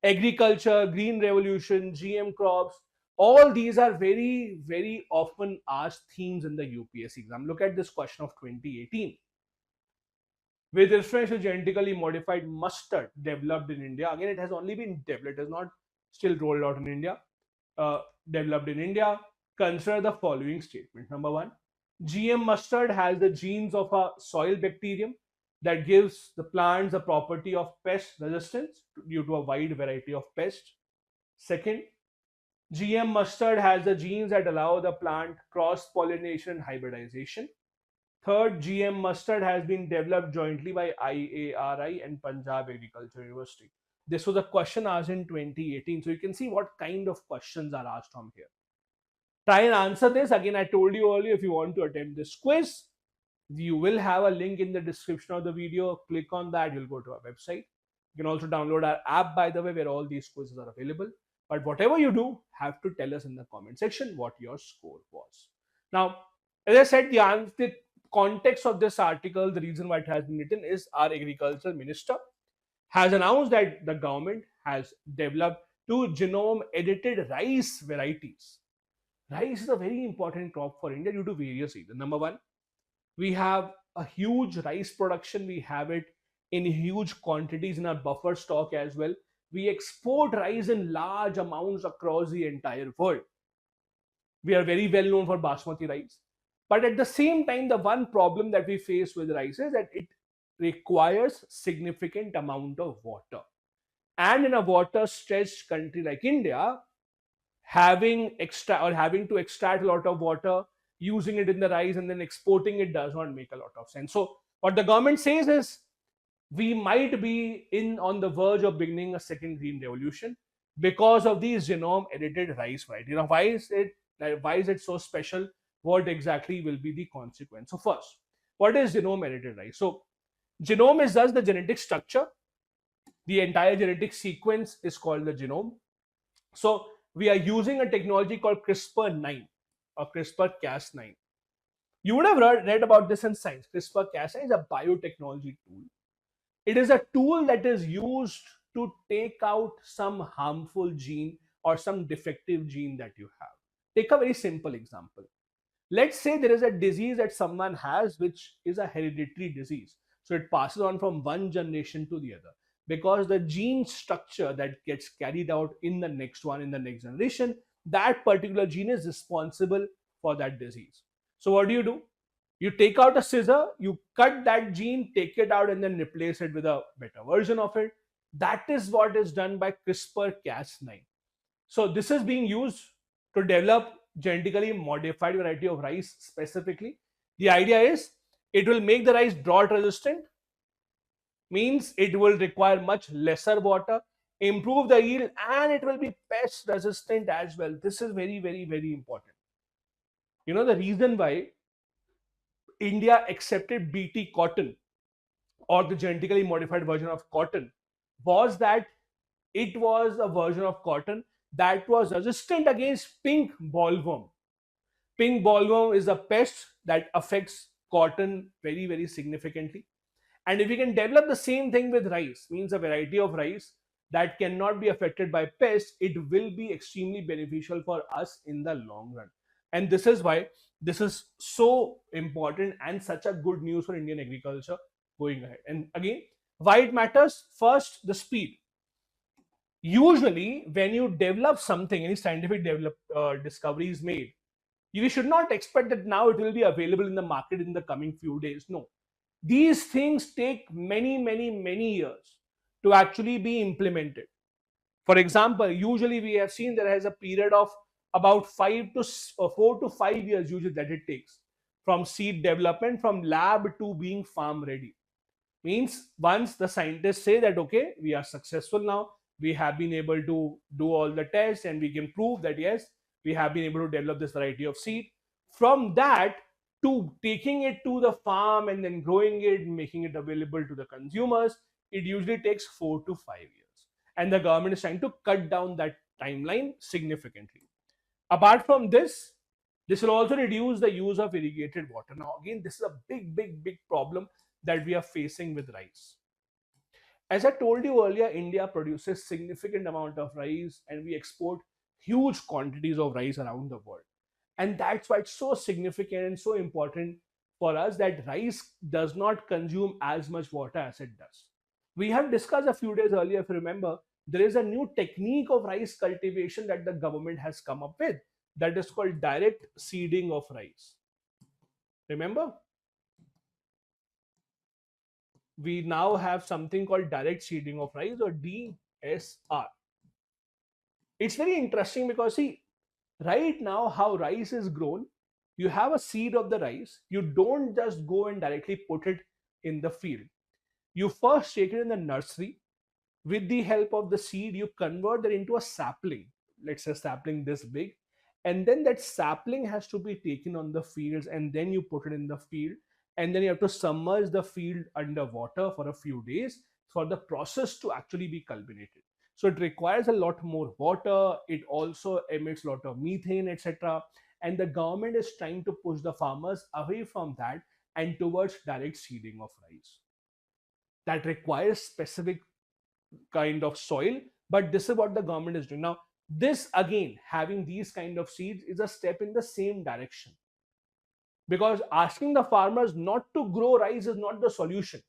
Agriculture, green revolution, GM crops, all these are very, very often asked themes in the UPSC exam. Look at this question of 2018. With reference to genetically modified mustard developed in India, again, it has only been developed, it is not still rolled out in India. Developed in India, consider the following statement. Number one, GM mustard has the genes of a soil bacterium that gives the plants the property of pest resistance due to a wide variety of pests. Second, GM mustard has the genes that allow the plant cross pollination and hybridization. Third, GM mustard has been developed jointly by IARI and Punjab Agriculture University. This was a question asked in 2018. So you can see what kind of questions are asked from here. Try and answer this. Again, I told you earlier, if you want to attempt this quiz, you will have a link in the description of the video. Click on that, you'll go to our website. You can also download our app, by the way, where all these quizzes are available. But whatever you do, have to tell us in the comment section what your score was. Now, as I said, the context of this article, the reason why it has been written is our agriculture minister has announced that the government has developed two genome edited rice varieties. Rice is a very important crop for India due to various reasons. Number one, we have a huge rice production. We have it in huge quantities in our buffer stock as well. We export rice in large amounts across the entire world. We are very well known for basmati rice. But at the same time, the one problem that we face with rice is that it requires significant amount of water. And in a water stretched country like India, having to extract a lot of water, using it in the rice and then exporting it does not make a lot of sense. So what the government says is we might be on the verge of beginning a second green revolution because of these genome edited rice variety. Now, why is it so special? What exactly will be the consequence? So first, what is genome edited rice? So genome is thus the genetic structure. The entire genetic sequence is called the genome. So we are using a technology called CRISPR-9 or CRISPR-Cas9. You would have read about this in science. CRISPR-Cas9 is a biotechnology tool. It is a tool that is used to take out some harmful gene or some defective gene that you have. Take a very simple example. Let's say there is a disease that someone has which is a hereditary disease, so it passes on from one generation to the other, because the gene structure that gets carried out in the next one, in the next generation, that particular gene is responsible for that disease. So what do? You take out a scissor, you cut that gene, take it out, and then replace it with a better version of it. That is what is done by CRISPR-Cas9. So this is being used to develop genetically modified variety of rice specifically. The idea is it will make the rice drought resistant, means it will require much lesser water, improve the yield, and it will be pest resistant as well. This is very, very, very important. You know, the reason why India accepted BT cotton, or the genetically modified version of cotton, was that it was a version of cotton that was resistant against pink bollworm. Pink bollworm is a pest that affects cotton very, very significantly. And if we can develop the same thing with rice, means a variety of rice that cannot be affected by pests, it will be extremely beneficial for us in the long run. And this is why this is so important and such a good news for Indian agriculture going ahead. And again, why it matters? First, the speed. Usually, when you develop something, any scientific discovery is made, you should not expect that now it will be available in the market in the coming few days. No, these things take many, many, many years to actually be implemented. For example, usually we have seen there has a period of about 4 to 5 years usually that it takes from seed development, from lab to being farm ready. Means once the scientists say that okay, we are successful now, we have been able to do all the tests and we can prove that yes, we have been able to develop this variety of seed. From that to taking it to the farm and then growing it, making it available to the consumers, it usually takes 4 to 5 years, and the government is trying to cut down that timeline significantly. Apart from this will also reduce the use of irrigated water. Now again, this is a big, big, big problem that we are facing with rice. As I told you earlier, India produces significant amount of rice and we export huge quantities of rice around the world. And that's why it's so significant and so important for us that rice does not consume as much water as it does. We have discussed a few days earlier, if you remember, there is a new technique of rice cultivation that the government has come up with, that is called direct seeding of rice. Remember? We now have something called direct seeding of rice, or DSR. It's very interesting because see, right now how rice is grown, you have a seed of the rice, you don't just go and directly put it in the field. You first take it in the nursery. With the help of the seed, you convert it into a sapling, let's say sapling this big, and then that sapling has to be taken on the fields, and then you put it in the field, and then you have to submerge the field under water for a few days for the process to actually be culminated. So it requires a lot more water, it also emits a lot of methane, etc. And the government is trying to push the farmers away from that and towards direct seeding of rice. That requires specific kind of soil, but this is what the government is doing now. This again, having these kind of seeds is a step in the same direction, because asking the farmers not to grow rice is not the solution.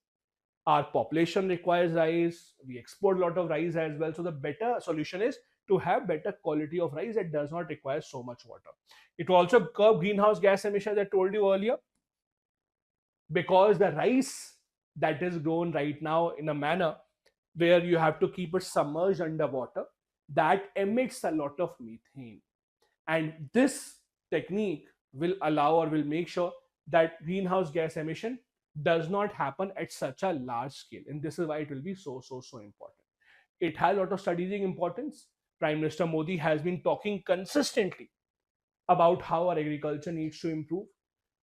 Our population requires rice, we export a lot of rice as well, so the better solution is to have better quality of rice that does not require so much water. It will also curb greenhouse gas emissions, I told you earlier, because the rice that is grown right now in a manner where you have to keep it submerged under water, that emits a lot of methane. And this technique will allow or will make sure that greenhouse gas emission does not happen at such a large scale. And this is why it will be so, so, so important. It has a lot of strategic importance. Prime Minister Modi has been talking consistently about how our agriculture needs to improve.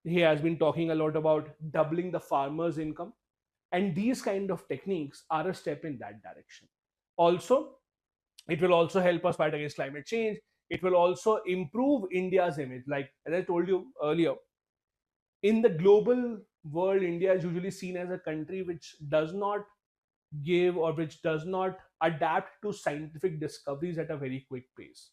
He has been talking a lot about doubling the farmers' income. And these kind of techniques are a step in that direction. Also, it will also help us fight against climate change. It will also improve India's image. Like as I told you earlier, in the global world, India is usually seen as a country which does not give or which does not adapt to scientific discoveries at a very quick pace.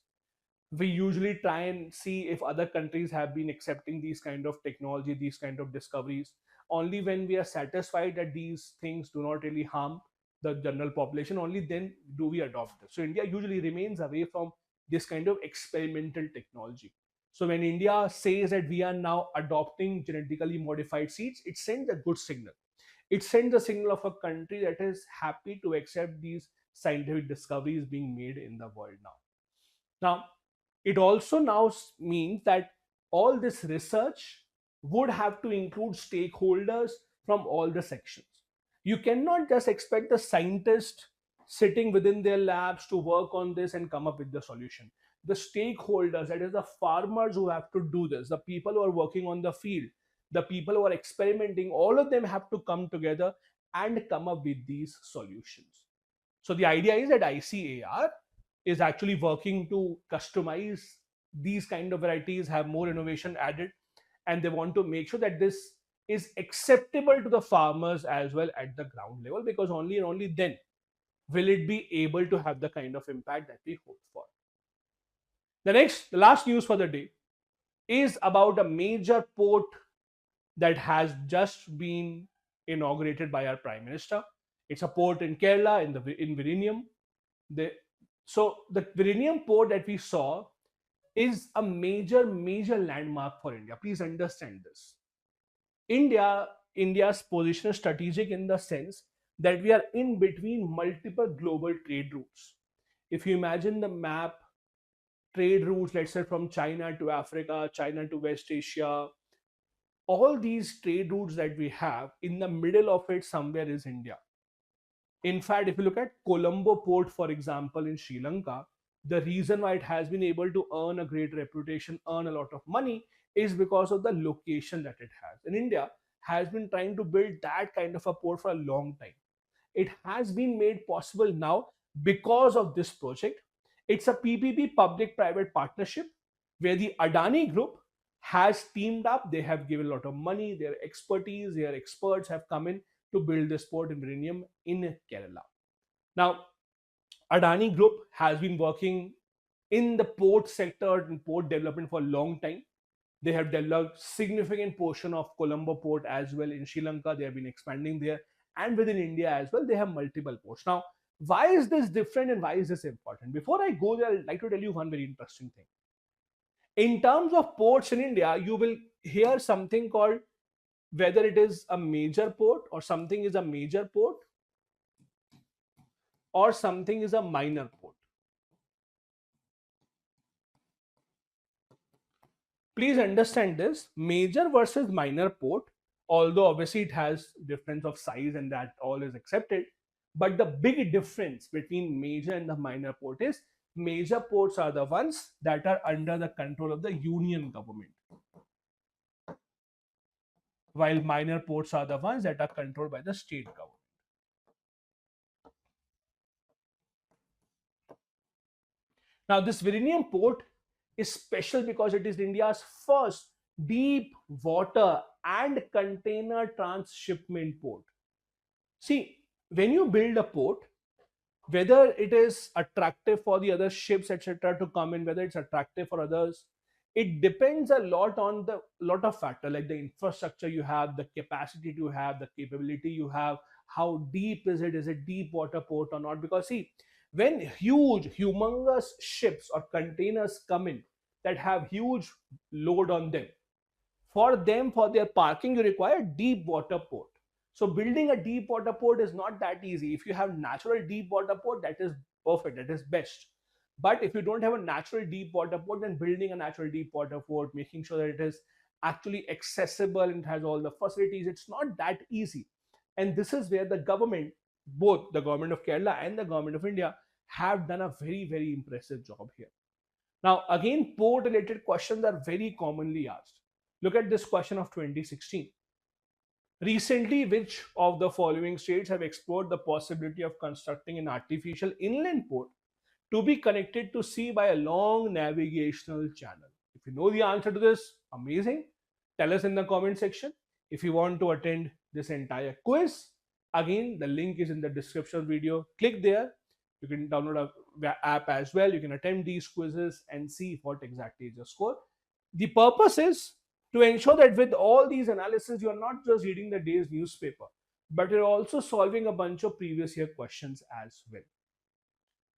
We usually try and see if other countries have been accepting these kind of technology, these kind of discoveries. Only when we are satisfied that these things do not really harm the general population, only then do we adopt this. So India usually remains away from this kind of experimental technology. So when India says that we are now adopting genetically modified seeds, it sends a good signal. It sends a signal of a country that is happy to accept these scientific discoveries being made in the world now. Now, it also now means that all this research would have to include stakeholders from all the sections. You cannot just expect the scientist sitting within their labs to work on this and come up with the solution. The stakeholders, that is the farmers who have to do this, the people who are working on the field, the people who are experimenting, all of them have to come together and come up with these solutions. So the idea is that ICAR is actually working to customize these kind of varieties, have more innovation added, and they want to make sure that this is acceptable to the farmers as well at the ground level, because only and only then will it be able to have the kind of impact that we hope for. The last news for the day is about a major port that has just been inaugurated by our Prime Minister. It's a port in Kerala, in Virinium. So the Virinium port that we saw is a major landmark for India. Please understand this. India's position is strategic in the sense that we are in between multiple global trade routes. If you imagine the map, trade routes, let's say from China to Africa, China to West Asia, all these trade routes that we have, in the middle of it somewhere is India. In fact, if you look at Colombo port, for example, in Sri Lanka, the reason why it has been able to earn a great reputation, earn a lot of money, is because of the location that it has. And India has been trying to build that kind of a port for a long time. It has been made possible now because of this project. It's a PPP, public private partnership, where the Adani group has teamed up. They have given a lot of money, their expertise, their experts have come in to build this port in Virinium in Kerala. Now, Adani Group has been working in the port sector and port development for a long time. They have developed significant portion of Colombo port as well in Sri Lanka. They have been expanding there, and within India as well. They have multiple ports. Now, why is this different and why is this important? Before I go there, I'd like to tell you one very interesting thing. In terms of ports in India, you will hear something called whether it is a major port or something is a major port or something is a minor port. Please understand this, major versus minor port, although obviously it has difference of size and that all is accepted, but the big difference between major and the minor port is major ports are the ones that are under the control of the union government, while minor ports are the ones that are controlled by the state government. Now, this Virinium port is special because it is India's first deep water and container transshipment port. See, when you build a port, whether it is attractive for the other ships, etc., to come in, whether it's attractive for others, it depends a lot on the lot of factor, like the infrastructure you have, the capacity you have, the capability you have, how deep is it deep water port or not? Because see, when humongous ships or containers come in that have huge load on them, for their parking, you require deep water port. So building a deep water port is not that easy. If you have natural deep water port, that is perfect, that is best. But if you don't have a natural deep water port, then building a natural deep water port, making sure that it is actually accessible and has all the facilities, it's not that easy. And this is where the government, both the government of Kerala and the government of India, have done a very impressive job here. Now, again, port related questions are very commonly asked. Look at this question of 2016. Recently, which of the following states have explored the possibility of constructing an artificial inland port to be connected to sea by a long navigational channel? If you know the answer to this, amazing. Tell us in the comment section. If you want to attend this entire quiz, again, the link is in the description video. Click there. You can download a app as well. You can attempt these quizzes and see what exactly is your score. The purpose is to ensure that with all these analysis, you're not just reading the day's newspaper, but you're also solving a bunch of previous year questions as well.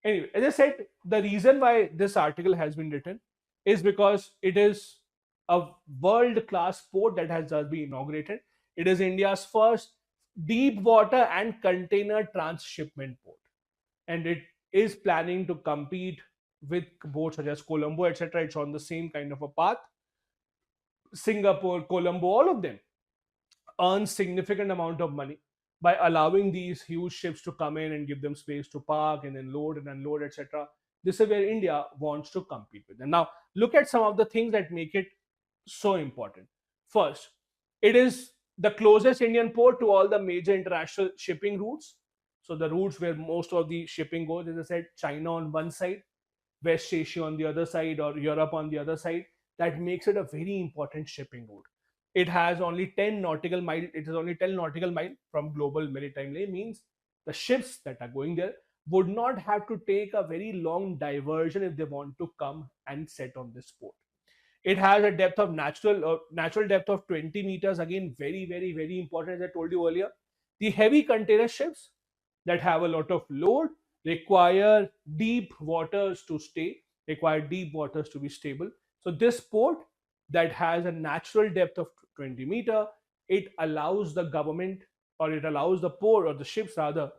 Anyway, as I said, the reason why this article has been written is because it is a world class port that has just been inaugurated. It is India's first deep water and container transshipment port, and it is planning to compete with ports such as Colombo, etc. It's on the same kind of a path. Singapore, Colombo, all of them earn significant amount of money by allowing these huge ships to come in and give them space to park and then load and unload, etc. This is where India wants to compete with them. Now, look at some of the things that make it so important. First, it is the closest Indian port to all the major international shipping routes. So the routes where most of the shipping goes, as I said, China on one side, West Asia on the other side, or Europe on the other side. That makes it a very important shipping route. It has only 10 nautical mile. It is only 10 nautical mile from global maritime lane. Means the ships that are going there would not have to take a very long diversion if they want to come and set on this port. It has a depth of natural depth of 20 meters. Again, very important. As I told you earlier, the heavy container ships that have a lot of load require deep waters to stay, require deep waters to be stable. So this port that has a natural depth of 20 meter, it allows the government, or it allows the port or the ships rather,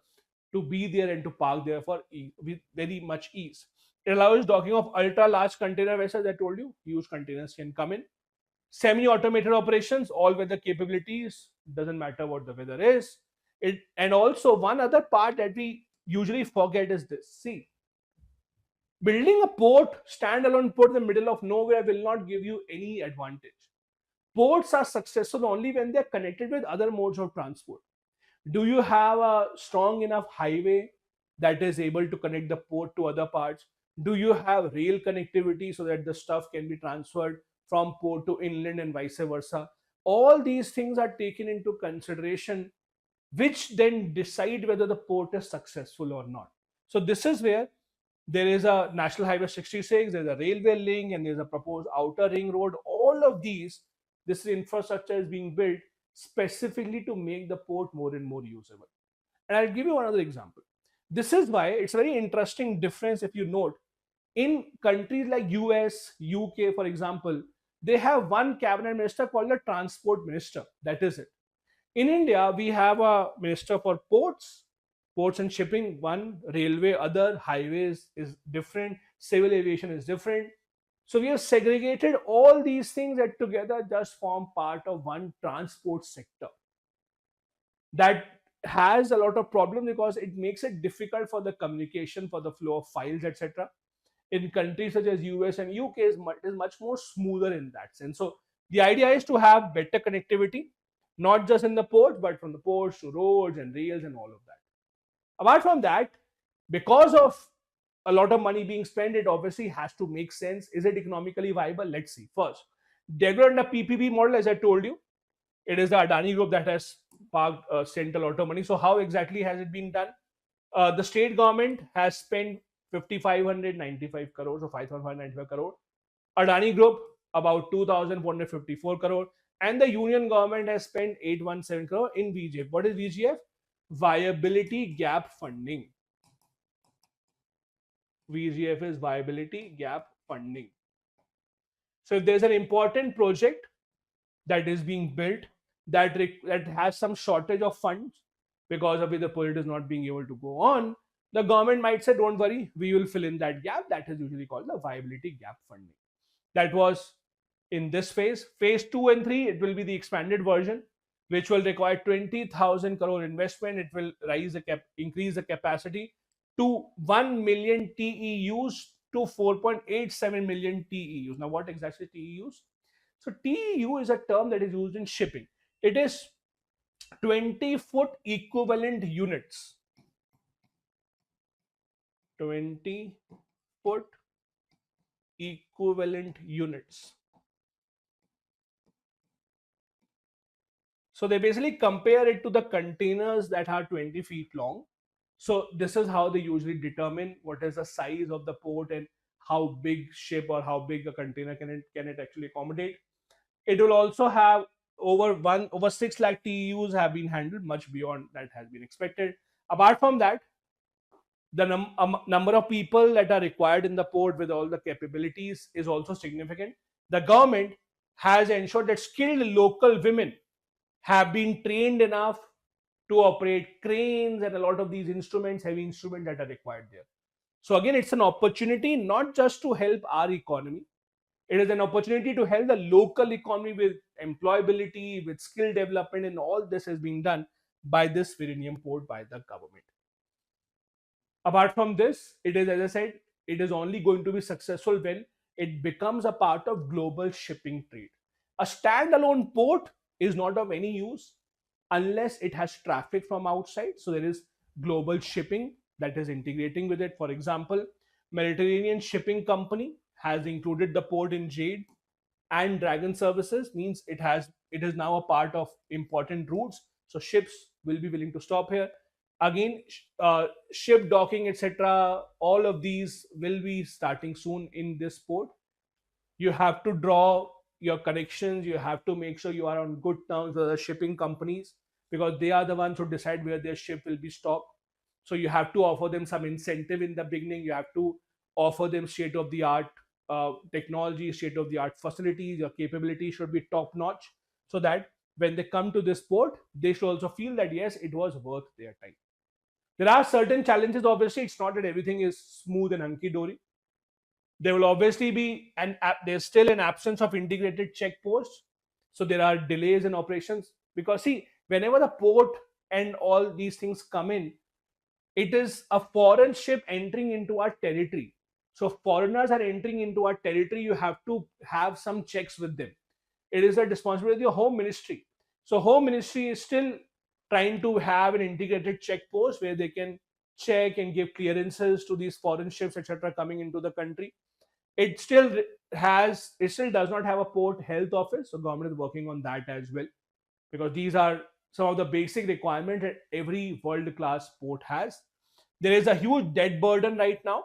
to be there and to park there for with very much ease. It allows docking of ultra large container vessels. I told you, huge containers can come in. Semi-automated operations, all weather capabilities, doesn't matter what the weather is. And also one other part that we usually forget is this. See, building a port, standalone port in the middle of nowhere will not give you any advantage. Ports are successful only when they're connected with other modes of transport. Do you have a strong enough highway that is able to connect the port to other parts? Do you have rail connectivity so that the stuff can be transferred from port to inland and vice versa? All these things are taken into consideration, which then decide whether the port is successful or not. So this is where there is a National Highway 66, there's a railway link, and there's a proposed outer ring road. All of these, this infrastructure is being built specifically to make the port more and more usable. And I'll give you another example. This is why it's a very interesting difference if you note. In countries like US, UK, for example, they have one cabinet minister called the transport minister. That is it. In India, we have a minister for ports and shipping, one, railway, other, highways is different, civil aviation is different. So we have segregated all these things that together just form part of one transport sector. That has a lot of problems because it makes it difficult for the communication, for the flow of files, etc. In countries such as US and UK is much more smoother in that sense. So the idea is to have better connectivity, not just in the ports, but from the ports to roads and rails and all of that. Apart from that, because of a lot of money being spent, it obviously has to make sense. Is it economically viable? Let's see. First, developed in a PPP model, as I told you, it is the Adani Group that has sent a lot of money. So how exactly has it been done? The state government has spent 5,595 crores or 5,595 crore. Adani Group about 2,454 crore, and the union government has spent 817 crore in VGF. What is VGF? Viability gap funding. VGF is viability gap funding. So if there's an important project that is being built that has some shortage of funds because of the project is not being able to go on, the government might say, don't worry, we will fill in that gap. That is usually called the viability gap funding. That was in this phase. Phase 2 and 3, it will be the expanded version, which will require 20,000 crore investment. It will increase the capacity to 1 million TEUs to 4.87 million TEUs. Now, what exactly TEUs? So TEU is a term that is used in shipping. It is 20-foot equivalent units. 20-foot equivalent units. So they basically compare it to the containers that are 20 feet long. So this is how they usually determine what is the size of the port and how big ship or how big a container can it actually accommodate. It will also have over 6 lakh TEUs have been handled, much beyond that has been expected. Apart from that, the number of people that are required in the port with all the capabilities is also significant. The government has ensured that skilled local women have been trained enough to operate cranes and a lot of these instruments, heavy instruments that are required there. So again, it's an opportunity not just to help our economy, it is an opportunity to help the local economy with employability, with skill development, and all this is being done by this Virinium port by the government. Apart from this, it is, as I said, it is only going to be successful when it becomes a part of global shipping trade. A standalone port is not of any use unless it has traffic from outside. So there is global shipping that is integrating with it. For example, Mediterranean Shipping Company has included the port in Jade, and Dragon services means it is now a part of important routes. So ships will be willing to stop here. Again, ship docking, etc. All of these will be starting soon in this port. You have to draw your connections. You have to make sure you are on good terms with the shipping companies, because they are the ones who decide where their ship will be stopped. So you have to offer them some incentive in the beginning. You have to offer them state of the art technology, state of the art facilities. Your capability should be top notch, so that when they come to this port, they should also feel that yes, it was worth their time. There are certain challenges. Obviously, it's not that everything is smooth and hunky dory. There will obviously be there's still an absence of integrated check posts, so there are delays in operations. Because see, whenever the port and all these things come in, it is a foreign ship entering into our territory. So foreigners are entering into our territory, you have to have some checks with them. It is the responsibility of home ministry. So home ministry is still trying to have an integrated check post where they can check and give clearances to these foreign ships, etc., coming into the country. It still does not have a port health office, so government is working on that as well, because these are some of the basic requirements that every world class port has. There is a huge debt burden right now.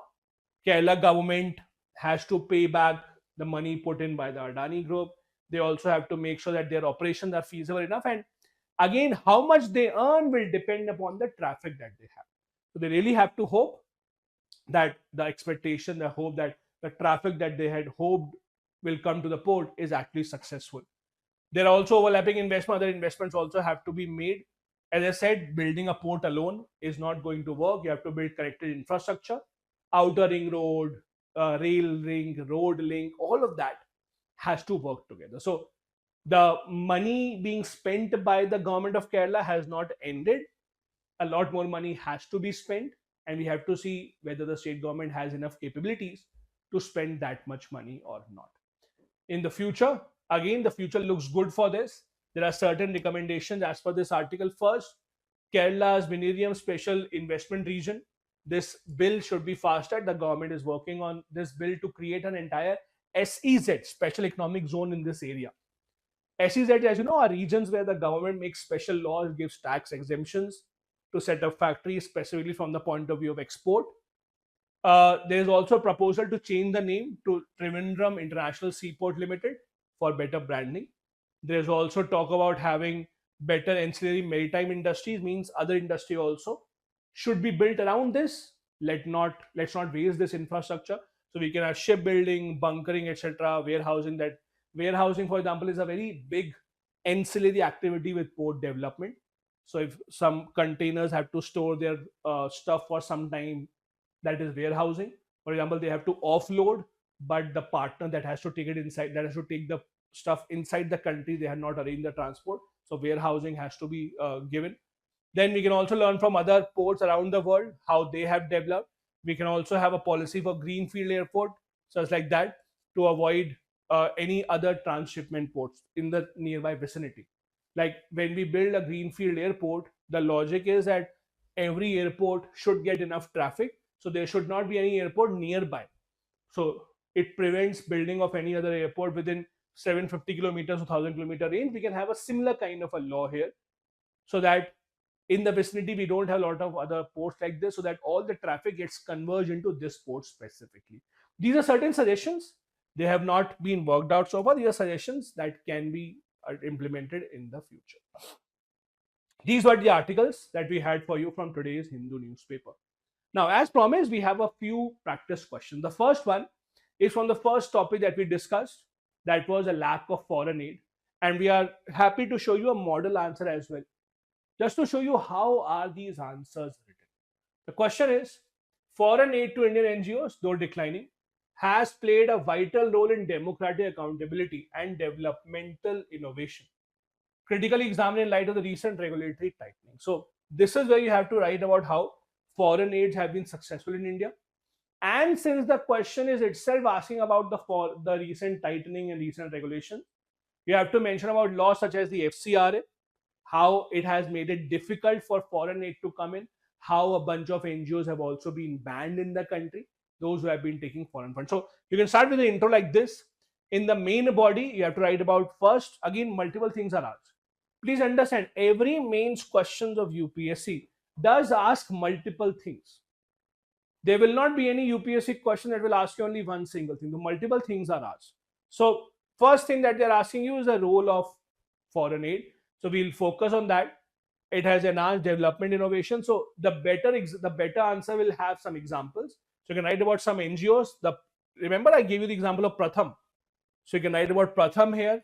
Kerala government has to pay back the money put in by the Adani group. They also have to make sure that their operations are feasible enough, and again, how much they earn will depend upon the traffic that they have. So they really have to hope that the expectation, the hope that the traffic that they had hoped will come to the port is actually successful. There are also overlapping investment. Other investments also have to be made. As I said, building a port alone is not going to work. You have to build connected infrastructure, outer ring road, rail ring, road link, all of that has to work together. So the money being spent by the government of Kerala has not ended. A lot more money has to be spent, and we have to see whether the state government has enough capabilities to spend that much money or not. In the future, again, the future looks good for this. There are certain recommendations as per this article. First, Kerala's Vinerium Special Investment Region. This bill should be fast tracked. The government is working on this bill to create an entire SEZ, Special Economic Zone, in this area. SEZ, as you know, are regions where the government makes special laws, gives tax exemptions to set up factories specifically from the point of view of export. There is also a proposal to change the name to Trivandrum International Seaport Limited for better branding. There is also talk about having better ancillary maritime industries, means other industry also should be built around this. Let's not waste this infrastructure. So we can have shipbuilding, bunkering, etc., warehousing. That warehousing, for example, is a very big ancillary activity with port development. So if some containers have to store their stuff for some time, that is warehousing. For example, they have to offload, but the partner that has to take it inside, that has to take the stuff inside the country, they have not arranged the transport. So warehousing has to be given. Then we can also learn from other ports around the world how they have developed. We can also have a policy for greenfield airport, such like that, to avoid any other transshipment ports in the nearby vicinity. Like when we build a greenfield airport, the logic is that every airport should get enough traffic, so there should not be any airport nearby. So it prevents building of any other airport within 750 kilometers or 1000 kilometer range. We can have a similar kind of a law here, so that in the vicinity we don't have a lot of other ports like this, so that all the traffic gets converged into this port specifically. These are certain suggestions. They have not been worked out so far. These are suggestions that can be implemented in the future. These were the articles that we had for you from today's Hindu newspaper. Now, as promised, we have a few practice questions. The first one is from the first topic that we discussed, that was a lack of foreign aid. And we are happy to show you a model answer as well, just to show you how are these answers written. The question is, foreign aid to Indian NGOs, though declining, has played a vital role in democratic accountability and developmental innovation, critically examined in light of the recent regulatory tightening. So this is where you have to write about how foreign aids have been successful in India. And since the question is itself asking about the recent tightening and recent regulation, you have to mention about laws such as the FCRA, how it has made it difficult for foreign aid to come in, how a bunch of NGOs have also been banned in the country, those who have been taking foreign funds. So you can start with the intro like this. In the main body, you have to write about first, again, multiple things are asked. Please understand, every mains questions of UPSC does ask multiple things. There will not be any UPSC question that will ask you only one single thing. The multiple things are asked. So first thing that they're asking you is the role of foreign aid. So we'll focus on that. It has enhanced development innovation. So the better answer will have some examples. So you can write about some NGOs. Remember I gave you the example of Pratham. So you can write about Pratham here.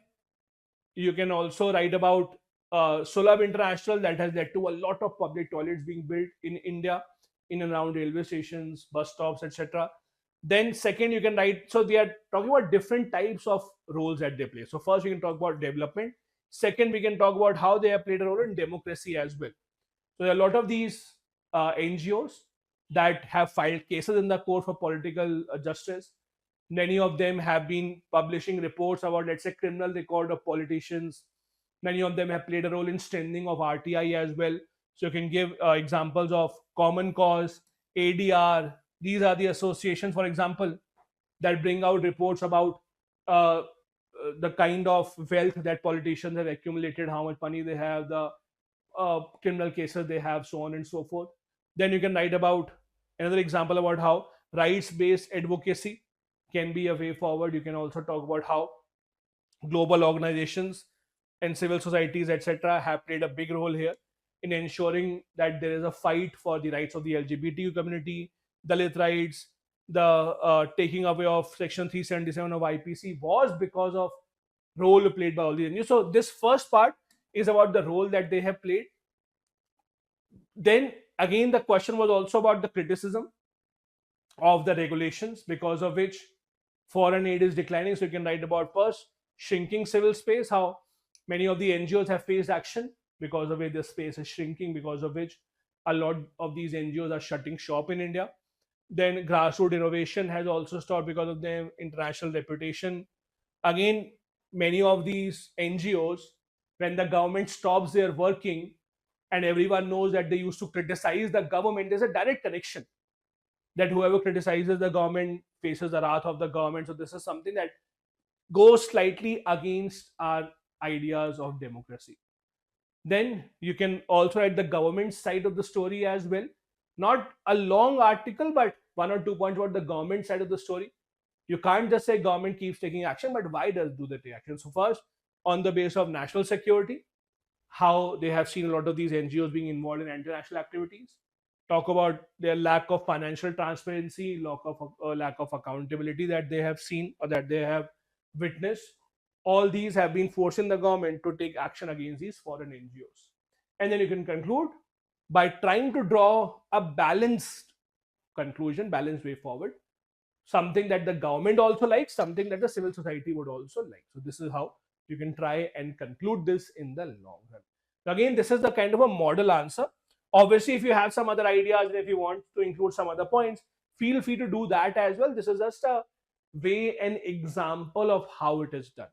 You can also write about Sulabh International, that has led to a lot of public toilets being built in India, in and around railway stations, bus stops, etc. Then second, you can write, so we are talking about different types of roles that they play. So first we can talk about development. Second, we can talk about how they have played a role in democracy as well. So there are a lot of these NGOs that have filed cases in the court for political justice. Many of them have been publishing reports about, let's say, criminal record of politicians. Many of them have played a role in strengthening of RTI as well. So you can give examples of Common Cause, ADR. These are the associations, for example, that bring out reports about the kind of wealth that politicians have accumulated, how much money they have, the criminal cases they have, so on and so forth. Then you can write about another example about how rights-based advocacy can be a way forward. You can also talk about how global organizations and civil societies, etc., have played a big role here in ensuring that there is a fight for the rights of the LGBTQ community, Dalit rights. The taking away of Section 377 of IPC was because of role played by all the NGOs. So this first part is about the role that they have played. Then again, the question was also about the criticism of the regulations, because of which foreign aid is declining. So you can write about first, shrinking civil space, how many of the NGOs have faced action because of which the space is shrinking, because of which a lot of these NGOs are shutting shop in India. Then grassroots innovation has also stopped because of their international reputation. Again, many of these NGOs, when the government stops their working, and everyone knows that they used to criticize the government, there's a direct connection that whoever criticizes the government faces the wrath of the government. So this is something that goes slightly against our ideas of democracy. Then you can also write the government side of the story as well. Not a long article, but 1 or 2 points about the government side of the story. You can't just say government keeps taking action, but why does do they take action? So first, on the basis of national security, how they have seen a lot of these NGOs being involved in international activities. Talk about their lack of financial transparency, lack of accountability that they have seen or that they have witnessed. All these have been forcing the government to take action against these foreign NGOs. And then you can conclude by trying to draw a balanced conclusion, balanced way forward, something that the government also likes, something that the civil society would also like. So this is how you can try and conclude this in the long run. So again, this is the kind of a model answer. Obviously, if you have some other ideas and if you want to include some other points, feel free to do that as well. This is just a way, an example of how it is done.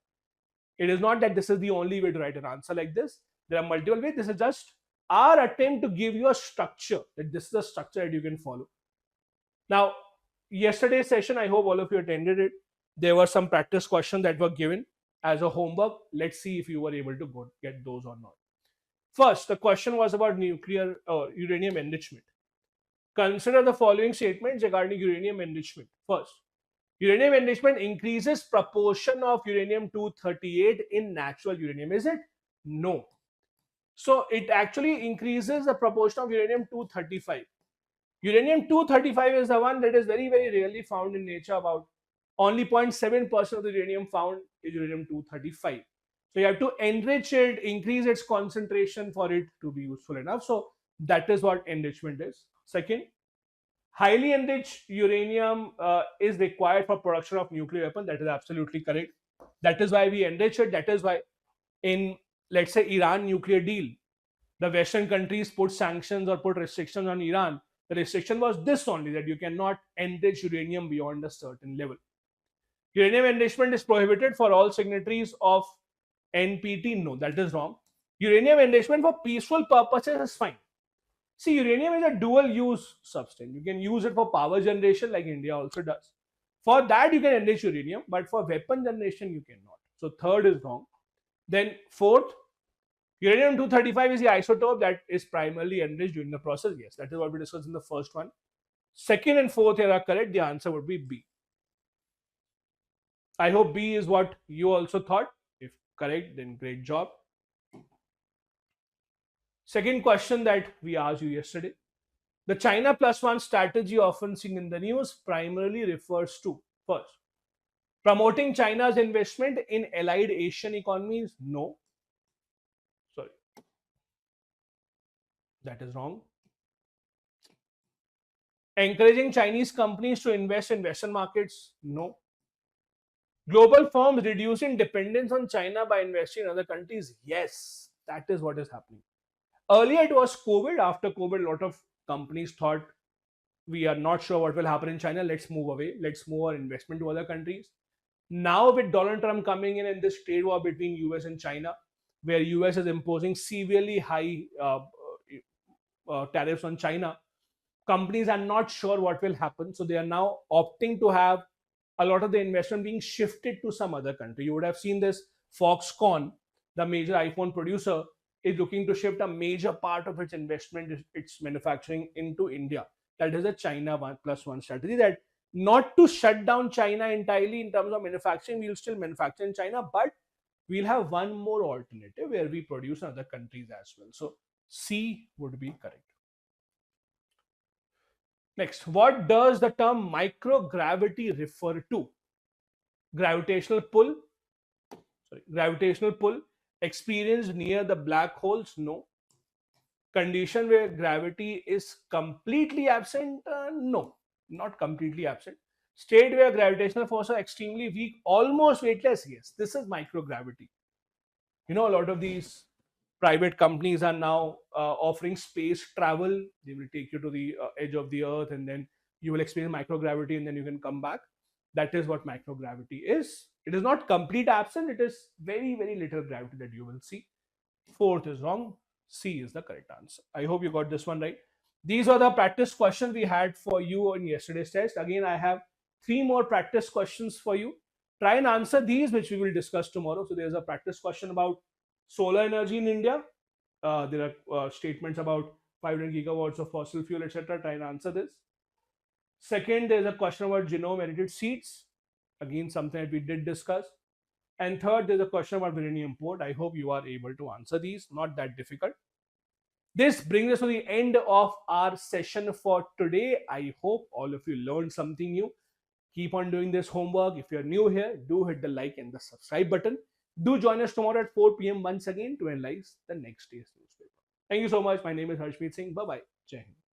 It is not that this is the only way to write an answer like this. There are multiple ways. This is just our attempt to give you a structure, that this is a structure that you can follow. Now, yesterday's session, I hope all of you attended it. There were some practice questions that were given as a homework. Let's see if you were able to get those or not. First, the question was about nuclear or uranium enrichment. Consider the following statements regarding uranium enrichment. First, uranium enrichment increases proportion of uranium-238 in natural uranium. Is it? No. So it actually increases the proportion of uranium-235. Uranium-235 is the one that is very, very rarely found in nature. About only 0.7% of the uranium found is uranium-235. So you have to enrich it, increase its concentration for it to be useful enough. So that is what enrichment is. Second, highly enriched uranium is required for production of nuclear weapon. That is absolutely correct. That is why we enrich it. That is why in, let's say, Iran nuclear deal, the Western countries put sanctions or put restrictions on Iran. The restriction was this only, that you cannot enrich uranium beyond a certain level. Uranium enrichment is prohibited for all signatories of NPT. No, that is wrong. Uranium enrichment for peaceful purposes is fine. See, uranium is a dual use substance. You can use it for power generation like India also does. For that, you can enrich uranium, but for weapon generation, you cannot. So, third is wrong. Then, fourth, uranium-235 is the isotope that is primarily enriched during the process. Yes, that is what we discussed in the first one. Second and fourth here are correct. The answer would be B. I hope B is what you also thought. If correct, then great job. Second question that we asked you yesterday. The China plus one strategy often seen in the news primarily refers to, first, promoting China's investment in allied Asian economies. No. Sorry. That is wrong. Encouraging Chinese companies to invest in Western markets. No. Global firms reducing dependence on China by investing in other countries. Yes, that is what is happening. Earlier it was COVID. After COVID, a lot of companies thought, we are not sure what will happen in China. Let's move away. Let's move our investment to other countries. Now with Donald Trump coming in this trade war between US and China, where US is imposing severely high tariffs on China, companies are not sure what will happen. So they are now opting to have a lot of the investment being shifted to some other country. You would have seen this. Foxconn, the major iPhone producer, is looking to shift a major part of its investment, its manufacturing, into India. That is a China plus one strategy, that not to shut down China entirely in terms of manufacturing. We'll still manufacture in China, but we'll have one more alternative where we produce in other countries as well. So C would be correct. Next, what does the term microgravity refer to? Gravitational pull. Gravitational pull experienced near the black holes? No. Condition where gravity is completely absent? No, not completely absent. State where gravitational force are extremely weak, almost weightless? Yes, this is microgravity. You know, a lot of these private companies are now offering space travel. They will take you to the edge of the earth, and then you will experience microgravity, and then you can come back. That is what microgravity is. It is not complete absence. It is very, very little gravity that you will see. Fourth is wrong. C is the correct answer. I hope you got this one right. These are the practice questions we had for you in yesterday's test. Again, I have 3 more practice questions for you. Try and answer these, which we will discuss tomorrow. So there's a practice question about solar energy in India. There are statements about 500 gigawatts of fossil fuel, etc. Try and answer this. Second, there's a question about genome-edited seeds. Again, something that we did discuss. And third, there's a question about uranium port. I hope you are able to answer these. Not that difficult. This brings us to the end of our session for today. I hope all of you learned something new. Keep on doing this homework. If you're new here, do hit the like and the subscribe button. Do join us tomorrow at 4 p.m. once again to analyze the next day's newspaper. Thank you so much. My name is Harshmeet Singh. Bye-bye. Jai Hind.